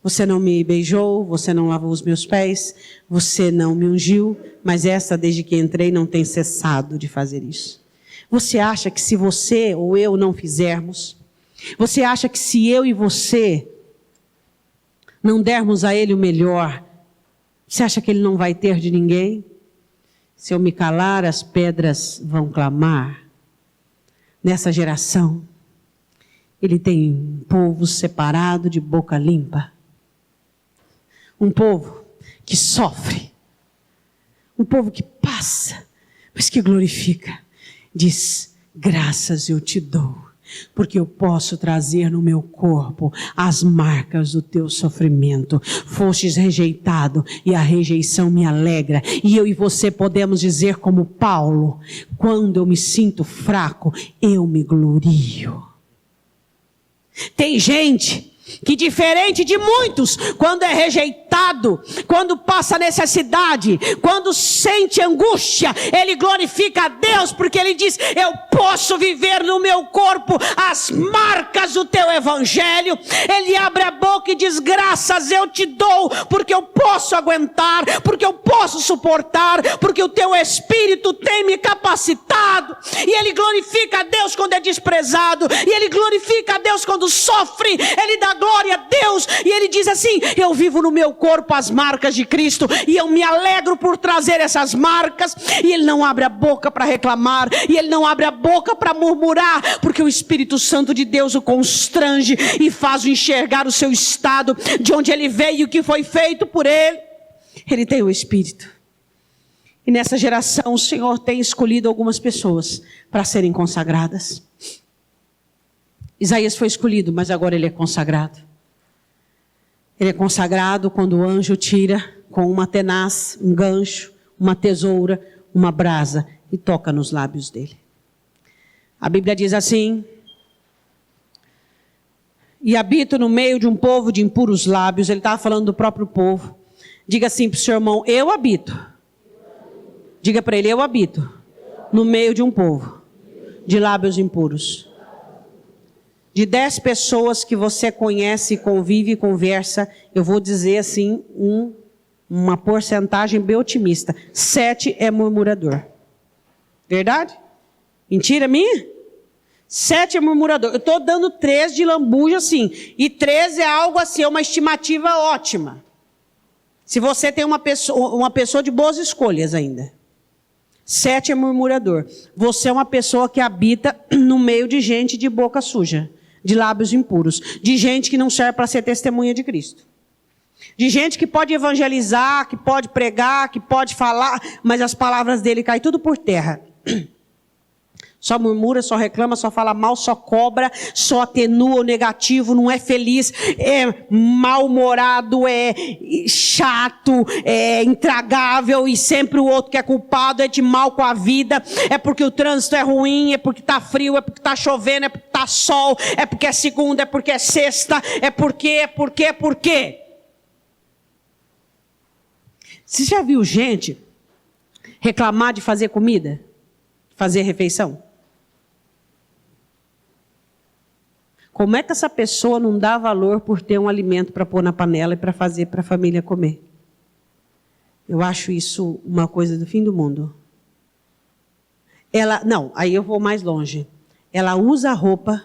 A: você não me beijou, você não lavou os meus pés, você não me ungiu, mas essa, desde que entrei, não tem cessado de fazer isso. Você acha que se você ou eu não fizermos, você acha que se eu e você não dermos a ele o melhor, você acha que ele não vai ter de ninguém? Se eu me calar, as pedras vão clamar. Nessa geração, ele tem um povo separado de boca limpa. Um povo que sofre. Um povo que passa, mas que glorifica. Diz: graças eu te dou, porque eu posso trazer no meu corpo as marcas do teu sofrimento. Fostes rejeitado e a rejeição me alegra. E eu e você podemos dizer como Paulo: quando eu me sinto fraco, eu me glorio. Tem gente que, diferente de muitos, quando é rejeitado, quando passa necessidade, quando sente angústia, ele glorifica a Deus, porque ele diz: eu posso viver no meu corpo as marcas do teu evangelho. Ele abre a boca e diz: graças eu te dou, porque eu posso aguentar, porque eu posso suportar, porque o teu Espírito tem me capacitado. E ele glorifica a Deus quando é desprezado, e ele glorifica a Deus quando sofre. Ele dá glória a Deus, e ele diz assim: eu vivo no meu corpo as marcas de Cristo, e eu me alegro por trazer essas marcas. E ele não abre a boca para reclamar, e ele não abre a boca para murmurar, porque o Espírito Santo de Deus o constrange e faz-o enxergar o seu estado, de onde ele veio e o que foi feito por ele. Ele tem o Espírito. E nessa geração o Senhor tem escolhido algumas pessoas para serem consagradas. Isaías foi escolhido, mas agora ele é consagrado. Ele é consagrado quando o anjo tira com uma tenaz, um gancho, uma tesoura, uma brasa e toca nos lábios dele. A Bíblia diz assim: e habito no meio de um povo de impuros lábios. Ele estava falando do próprio povo. Diga assim para o seu irmão: eu habito. Diga para ele: eu habito no meio de um povo de lábios impuros. De 10 pessoas que você conhece, convive e conversa, eu vou dizer assim, uma porcentagem bem otimista: 7 é murmurador. Verdade? Mentira minha? 7 é murmurador. Eu estou dando 3 de lambuja assim. E 3 é algo assim, é uma estimativa ótima. Se você tem uma pessoa de boas escolhas ainda. 7 é murmurador. Você é uma pessoa que habita no meio de gente de boca suja, de lábios impuros, de gente que não serve para ser testemunha de Cristo. De gente que pode evangelizar, que pode pregar, que pode falar, mas as palavras dele caem tudo por terra. Só murmura, só reclama, só fala mal, só cobra, só atenua o negativo, não é feliz, é mal-humorado, é chato, é intragável e sempre o outro que é culpado é de mal com a vida, é porque o trânsito é ruim, é porque está frio, é porque está chovendo, é porque está sol, é porque é segunda, é porque é sexta, é porque. Você já viu gente reclamar de fazer comida? Fazer refeição? Como é que essa pessoa não dá valor por ter um alimento para pôr na panela e para fazer para a família comer? Eu acho isso uma coisa do fim do mundo. Aí eu vou mais longe. Ela usa a roupa,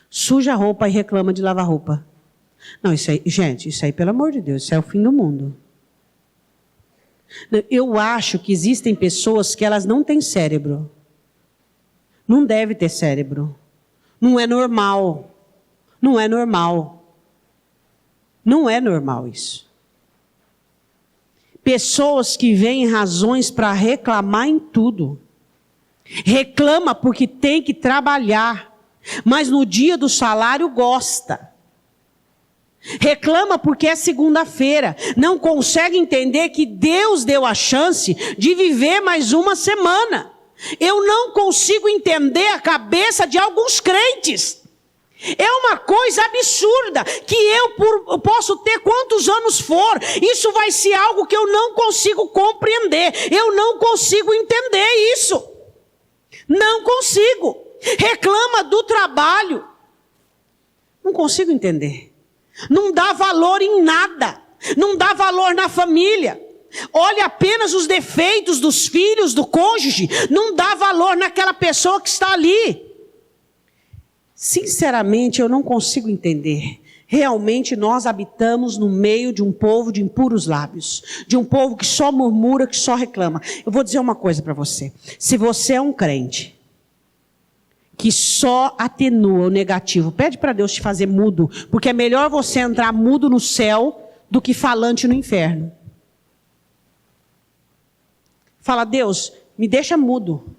A: suja a roupa e reclama de lavar roupa. Não, isso aí, gente, isso aí, pelo amor de Deus, isso é o fim do mundo. Eu acho que existem pessoas que elas não têm cérebro. Não deve ter cérebro. Não é normal. Não é normal. Não é normal isso. Pessoas que veem razões para reclamar em tudo. Reclama porque tem que trabalhar, mas no dia do salário gosta. Reclama porque é segunda-feira. Não consegue entender que Deus deu a chance de viver mais uma semana. Eu não consigo entender a cabeça de alguns crentes. É uma coisa absurda que eu posso ter quantos anos for. Isso vai ser algo que eu não consigo compreender. Eu não consigo entender isso. Não consigo. Reclama do trabalho. Não consigo entender. Não dá valor em nada. Não dá valor na família. Olha apenas os defeitos dos filhos, do cônjuge. Não dá valor naquela pessoa que está ali. Sinceramente, eu não consigo entender. Realmente nós habitamos no meio de um povo de impuros lábios. De um povo que só murmura, que só reclama. Eu vou dizer uma coisa para você. Se você é um crente que só atenua o negativo, pede para Deus te fazer mudo. Porque é melhor você entrar mudo no céu do que falante no inferno. Fala: Deus, me deixa mudo.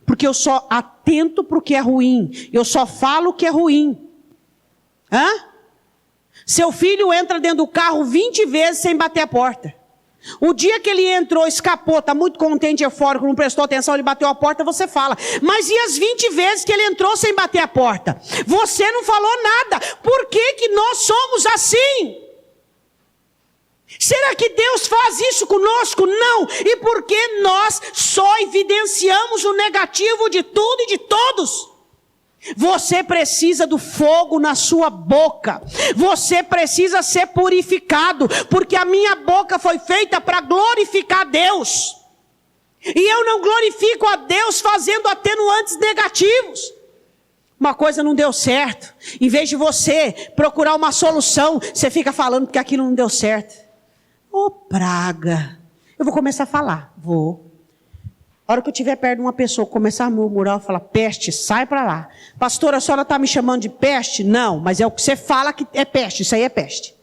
A: Porque eu só atento para o que é ruim. Eu só falo o que é ruim. Seu filho entra dentro do carro 20 vezes sem bater a porta. O dia que ele entrou, escapou, está muito contente, eufórico, não prestou atenção, ele bateu a porta, você fala. Mas e as 20 vezes que ele entrou sem bater a porta? Você não falou nada. Por que nós somos assim? Será que Deus faz isso conosco? Não. E por que nós só evidenciamos o negativo de tudo e de todos? Você precisa do fogo na sua boca. Você precisa ser purificado. Porque a minha boca foi feita para glorificar Deus. E eu não glorifico a Deus fazendo atenuantes negativos. Uma coisa não deu certo. Em vez de você procurar uma solução, você fica falando que aquilo não deu certo. Ô praga. Eu vou começar a falar. Vou. A hora que eu estiver perto de uma pessoa, começar a murmurar, eu falar: peste, sai para lá. Pastora, a senhora está me chamando de peste? Não, mas é o que você fala que é peste. Isso aí é peste.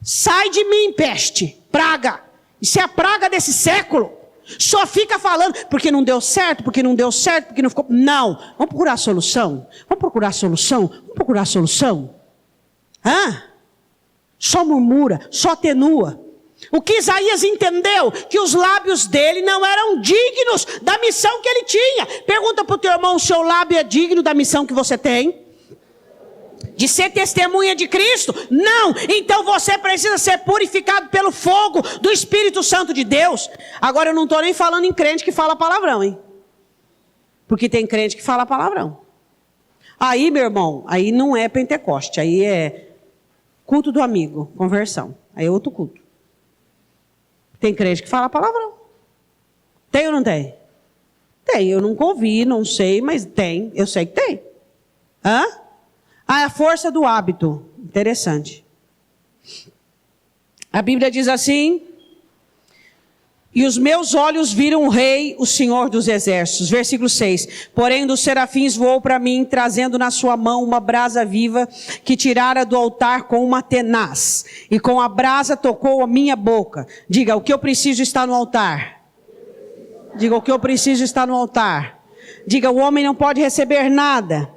A: Sai de mim, peste, praga. Isso é a praga desse século. Só fica falando, porque não deu certo, porque não deu certo, porque não ficou... Não, vamos procurar a solução. Vamos procurar a solução. Vamos procurar a solução. Só murmura, só atenua. O que Isaías entendeu? Que os lábios dele não eram dignos da missão que ele tinha. Pergunta para o teu irmão, o seu lábio é digno da missão que você tem? De ser testemunha de Cristo? Não! Então você precisa ser purificado pelo fogo do Espírito Santo de Deus. Agora eu não estou nem falando em crente que fala palavrão, hein? Porque tem crente que fala palavrão. Aí, meu irmão, aí não é Pentecoste, aí é culto do amigo, conversão. Aí é outro culto. Tem crente que fala palavrão. Tem ou não tem? Tem, eu nunca ouvi, não sei, mas tem, eu sei que tem. Hã? Ah, a força do hábito. Interessante. A Bíblia diz assim: e os meus olhos viram o Rei, o Senhor dos Exércitos. Versículo 6. Porém dos serafins voou para mim, trazendo na sua mão uma brasa viva, que tirara do altar com uma tenaz. E com a brasa tocou a minha boca. Diga, o que eu preciso está no altar. Diga, o que eu preciso está no altar. Diga, o homem não pode receber nada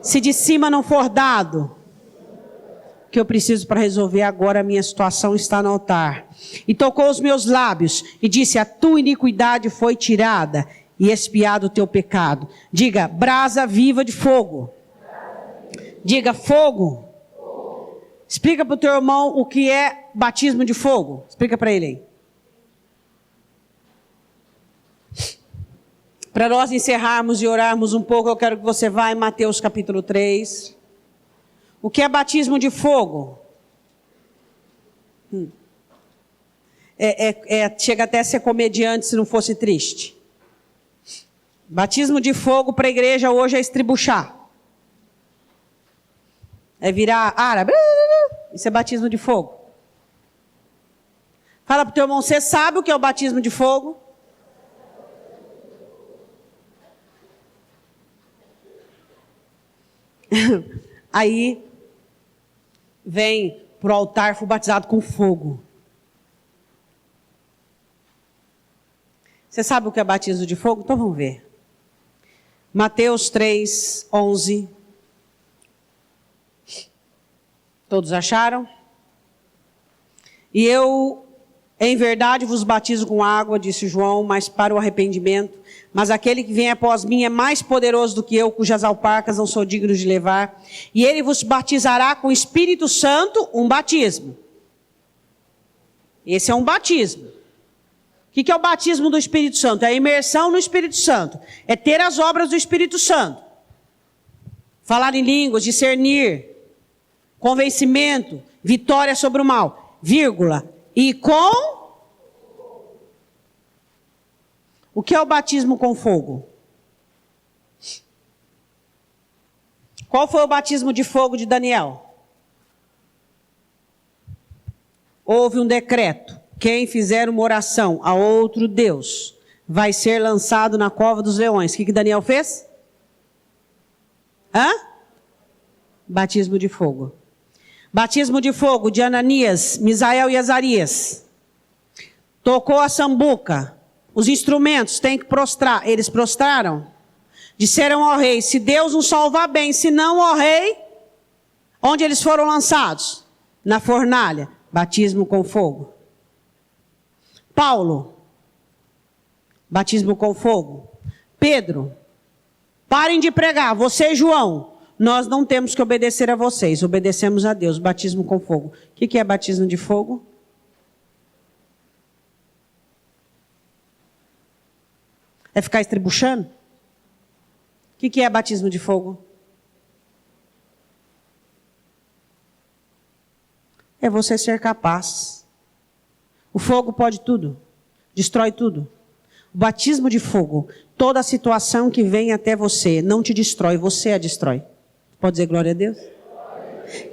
A: se de cima não for dado. O que eu preciso para resolver agora a minha situação está no altar. E tocou os meus lábios e disse, a tua iniquidade foi tirada e expiado o teu pecado. Diga, brasa viva de fogo. Diga, fogo. Explica para o teu irmão o que é batismo de fogo. Explica para ele aí. Para nós encerrarmos e orarmos um pouco, eu quero que você vá em Mateus capítulo 3. O que é batismo de fogo? Chega até a ser comediante se não fosse triste. Batismo de fogo para a igreja hoje é estribuchar. É virar árabe. Isso é batismo de fogo. Fala para o teu irmão, você sabe o que é o batismo de fogo? Aí vem pro altar, fui batizado com fogo. Você sabe o que é batismo de fogo? Então vamos ver. Mateus 3, 11. Todos acharam? E eu, em verdade, vos batizo com água, disse João, mas para o arrependimento. Mas aquele que vem após mim é mais poderoso do que eu, cujas alparcas não sou digno de levar. E ele vos batizará com o Espírito Santo, um batismo. Esse é um batismo. O que é o batismo do Espírito Santo? É a imersão no Espírito Santo. É ter as obras do Espírito Santo. Falar em línguas, discernir, convencimento, vitória sobre o mal, vírgula. E com... O que é o batismo com fogo? Qual foi o batismo de fogo de Daniel? Houve um decreto. Quem fizer uma oração a outro Deus vai ser lançado na cova dos leões. O que Daniel fez? Batismo de fogo. Batismo de fogo de Ananias, Misael e Azarias. Tocou a sambuca. Os instrumentos têm que prostrar. Eles prostraram. Disseram ao rei, se Deus nos salvar bem, se não, ó rei, onde eles foram lançados? Na fornalha. Batismo com fogo. Paulo. Batismo com fogo. Pedro. Parem de pregar. Você e João. Nós não temos que obedecer a vocês. Obedecemos a Deus. Batismo com fogo. O que é batismo de fogo? É ficar estribuchando? O que é batismo de fogo? É você ser capaz. O fogo pode tudo. Destrói tudo. O batismo de fogo, toda a situação que vem até você, não te destrói, você a destrói. Pode dizer glória a Deus?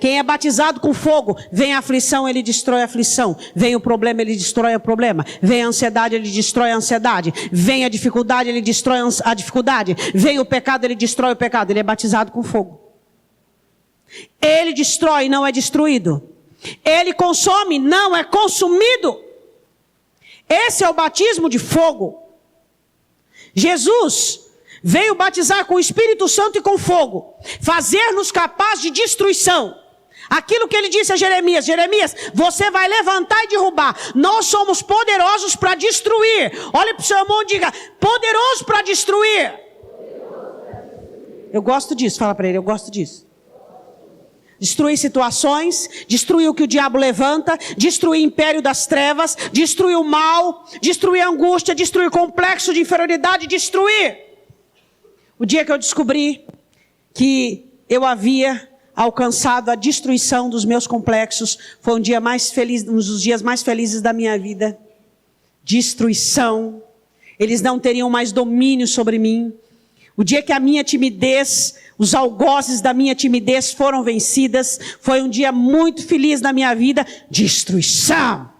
A: Quem é batizado com fogo, vem a aflição, ele destrói a aflição. Vem o problema, ele destrói o problema. Vem a ansiedade, ele destrói a ansiedade. Vem a dificuldade, ele destrói a dificuldade. Vem o pecado, ele destrói o pecado. Ele é batizado com fogo. Ele destrói, não é destruído. Ele consome, não é consumido. Esse é o batismo de fogo. Jesus veio batizar com o Espírito Santo e com fogo, fazer-nos capazes de destruição. Aquilo que ele disse a Jeremias: Jeremias, você vai levantar e derrubar. Nós somos poderosos para destruir. Olhe para o seu irmão e diga: poderoso para destruir. Eu gosto disso, fala para ele, eu gosto disso. Destruir situações, destruir o que o diabo levanta, destruir o império das trevas, destruir o mal, destruir a angústia, destruir o complexo de inferioridade, destruir. O dia que eu descobri que eu havia alcançado a destruição dos meus complexos, foi um dia mais feliz, um dos dias mais felizes da minha vida. Destruição. Eles não teriam mais domínio sobre mim. O dia que a minha timidez, os algozes da minha timidez foram vencidas, foi um dia muito feliz na minha vida. Destruição.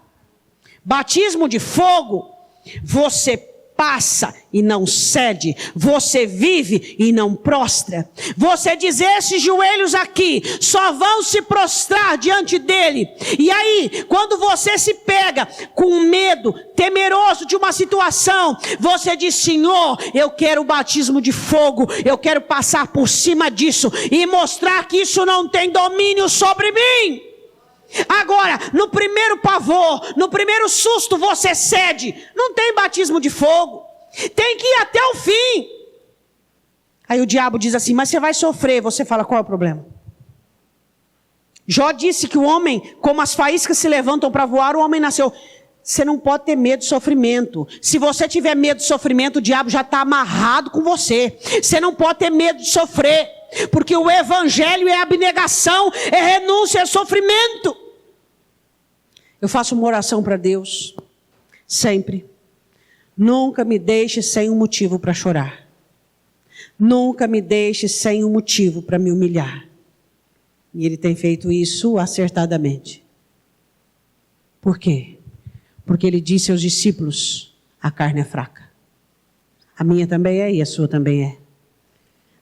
A: Batismo de fogo. Você passa e não cede. Você vive e não prostra. Você diz: esses joelhos aqui só vão se prostrar diante dele. E aí, quando você se pega com medo, temeroso de uma situação, você diz: Senhor, eu quero o batismo de fogo. Eu quero passar por cima disso e mostrar que isso não tem domínio sobre mim. Agora, no primeiro pavor, no primeiro susto, você cede. Não tem batismo de fogo. Tem que ir até o fim. Aí o diabo diz assim: mas você vai sofrer. Você fala: qual é o problema? Jó disse que o homem, como as faíscas se levantam para voar, o homem nasceu. Você não pode ter medo de sofrimento. Se você tiver medo de sofrimento, o diabo já está amarrado com você. Você não pode ter medo de sofrer. Porque o evangelho é abnegação, é renúncia, é sofrimento. Eu faço uma oração para Deus, sempre. Nunca me deixe sem um motivo para chorar. Nunca me deixe sem um motivo para me humilhar. E Ele tem feito isso acertadamente. Por quê? Porque Ele disse aos discípulos: a carne é fraca. A minha também é e a sua também é.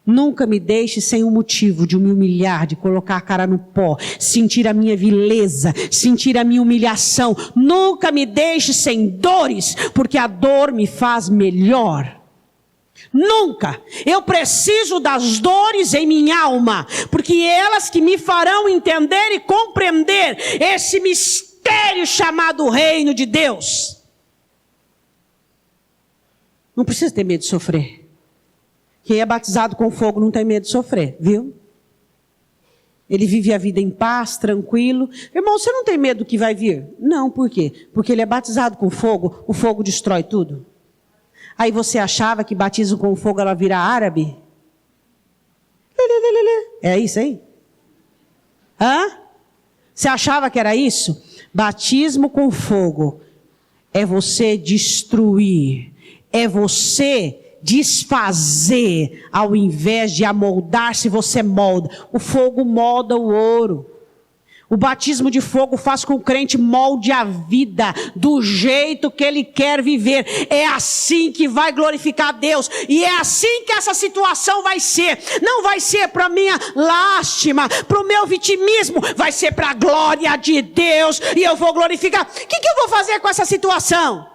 A: Nunca me deixe sem um motivo de me humilhar, de colocar a cara no pó, sentir a minha vileza, sentir a minha humilhação. Nunca me deixe sem dores, porque a dor me faz melhor. Nunca. Eu preciso das dores em minha alma, porque elas que me farão entender e compreender esse mistério chamado Reino de Deus. Não precisa ter medo de sofrer. Quem é batizado com fogo não tem medo de sofrer, viu? Ele vive a vida em paz, tranquilo. Irmão, você não tem medo do que vai vir? Não, por quê? Porque ele é batizado com fogo, o fogo destrói tudo. Aí você achava que batismo com fogo ela vira árabe? É isso aí? Hã? Você achava que era isso? Batismo com fogo é você destruir, é você desfazer, ao invés de amoldar-se, você molda. O fogo molda o ouro. O batismo de fogo faz com que o crente molde a vida do jeito que ele quer viver. É assim que vai glorificar a Deus. E é assim que essa situação vai ser. Não vai ser para minha lástima, para o meu vitimismo. Vai ser para a glória de Deus. E eu vou glorificar. O que eu vou fazer com essa situação?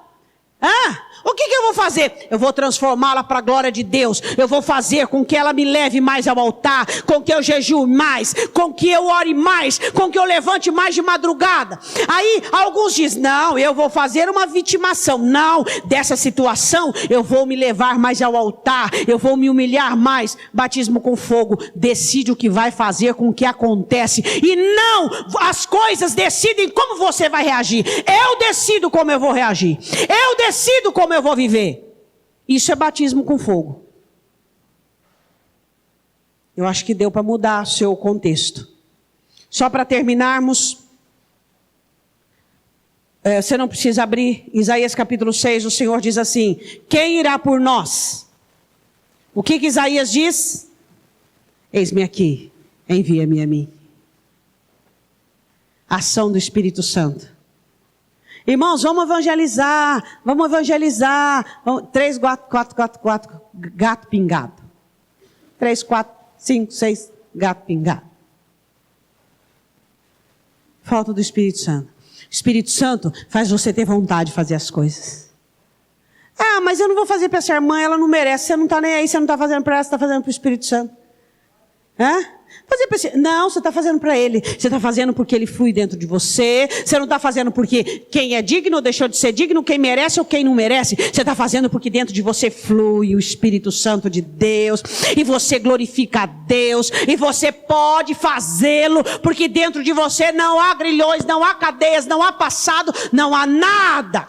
A: O que eu vou fazer? Eu vou transformá-la para a glória de Deus. Eu vou fazer com que ela me leve mais ao altar, com que eu jejue mais, com que eu ore mais, com que eu levante mais de madrugada. Aí alguns dizem: não, eu vou fazer uma vitimação. Não, dessa situação eu vou me levar mais ao altar, eu vou me humilhar mais. Batismo com fogo decide o que vai fazer com o que acontece. E não, as coisas decidem como você vai reagir. Eu decido como eu vou reagir. Eu decido como eu vou viver. Isso é batismo com fogo. Eu acho que deu para mudar o seu contexto. Só para terminarmos, você não precisa abrir Isaías capítulo 6, o Senhor diz assim: quem irá por nós? O que Isaías diz? Eis-me aqui, envia-me a mim. Ação do Espírito Santo. Irmãos, vamos evangelizar. 3, 4, gato pingado. 3, 4, 5, 6, gato pingado. Falta do Espírito Santo. O Espírito Santo faz você ter vontade de fazer as coisas. Mas eu não vou fazer para essa irmã, ela não merece. Você não está nem aí, você não está fazendo para ela, você está fazendo para o Espírito Santo. Fazer para si. Não, você está fazendo para Ele. Você está fazendo porque Ele flui dentro de você. Você não está fazendo porque quem é digno ou deixou de ser digno, quem merece ou quem não merece. Você está fazendo porque dentro de você flui o Espírito Santo de Deus. E você glorifica a Deus. E você pode fazê-lo porque dentro de você não há grilhões, não há cadeias, não há passado, não há nada.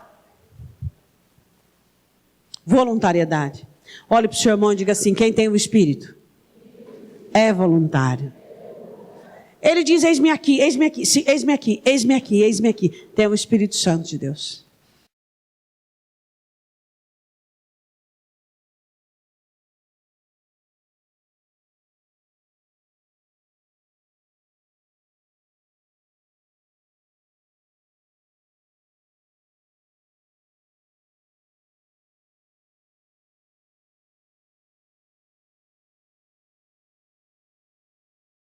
A: Voluntariedade. Olhe para o seu irmão e diga assim: quem tem o Espírito é voluntário. Ele diz: eis-me aqui, eis-me aqui, eis-me aqui, eis-me aqui, eis-me aqui. Tem o Espírito Santo de Deus.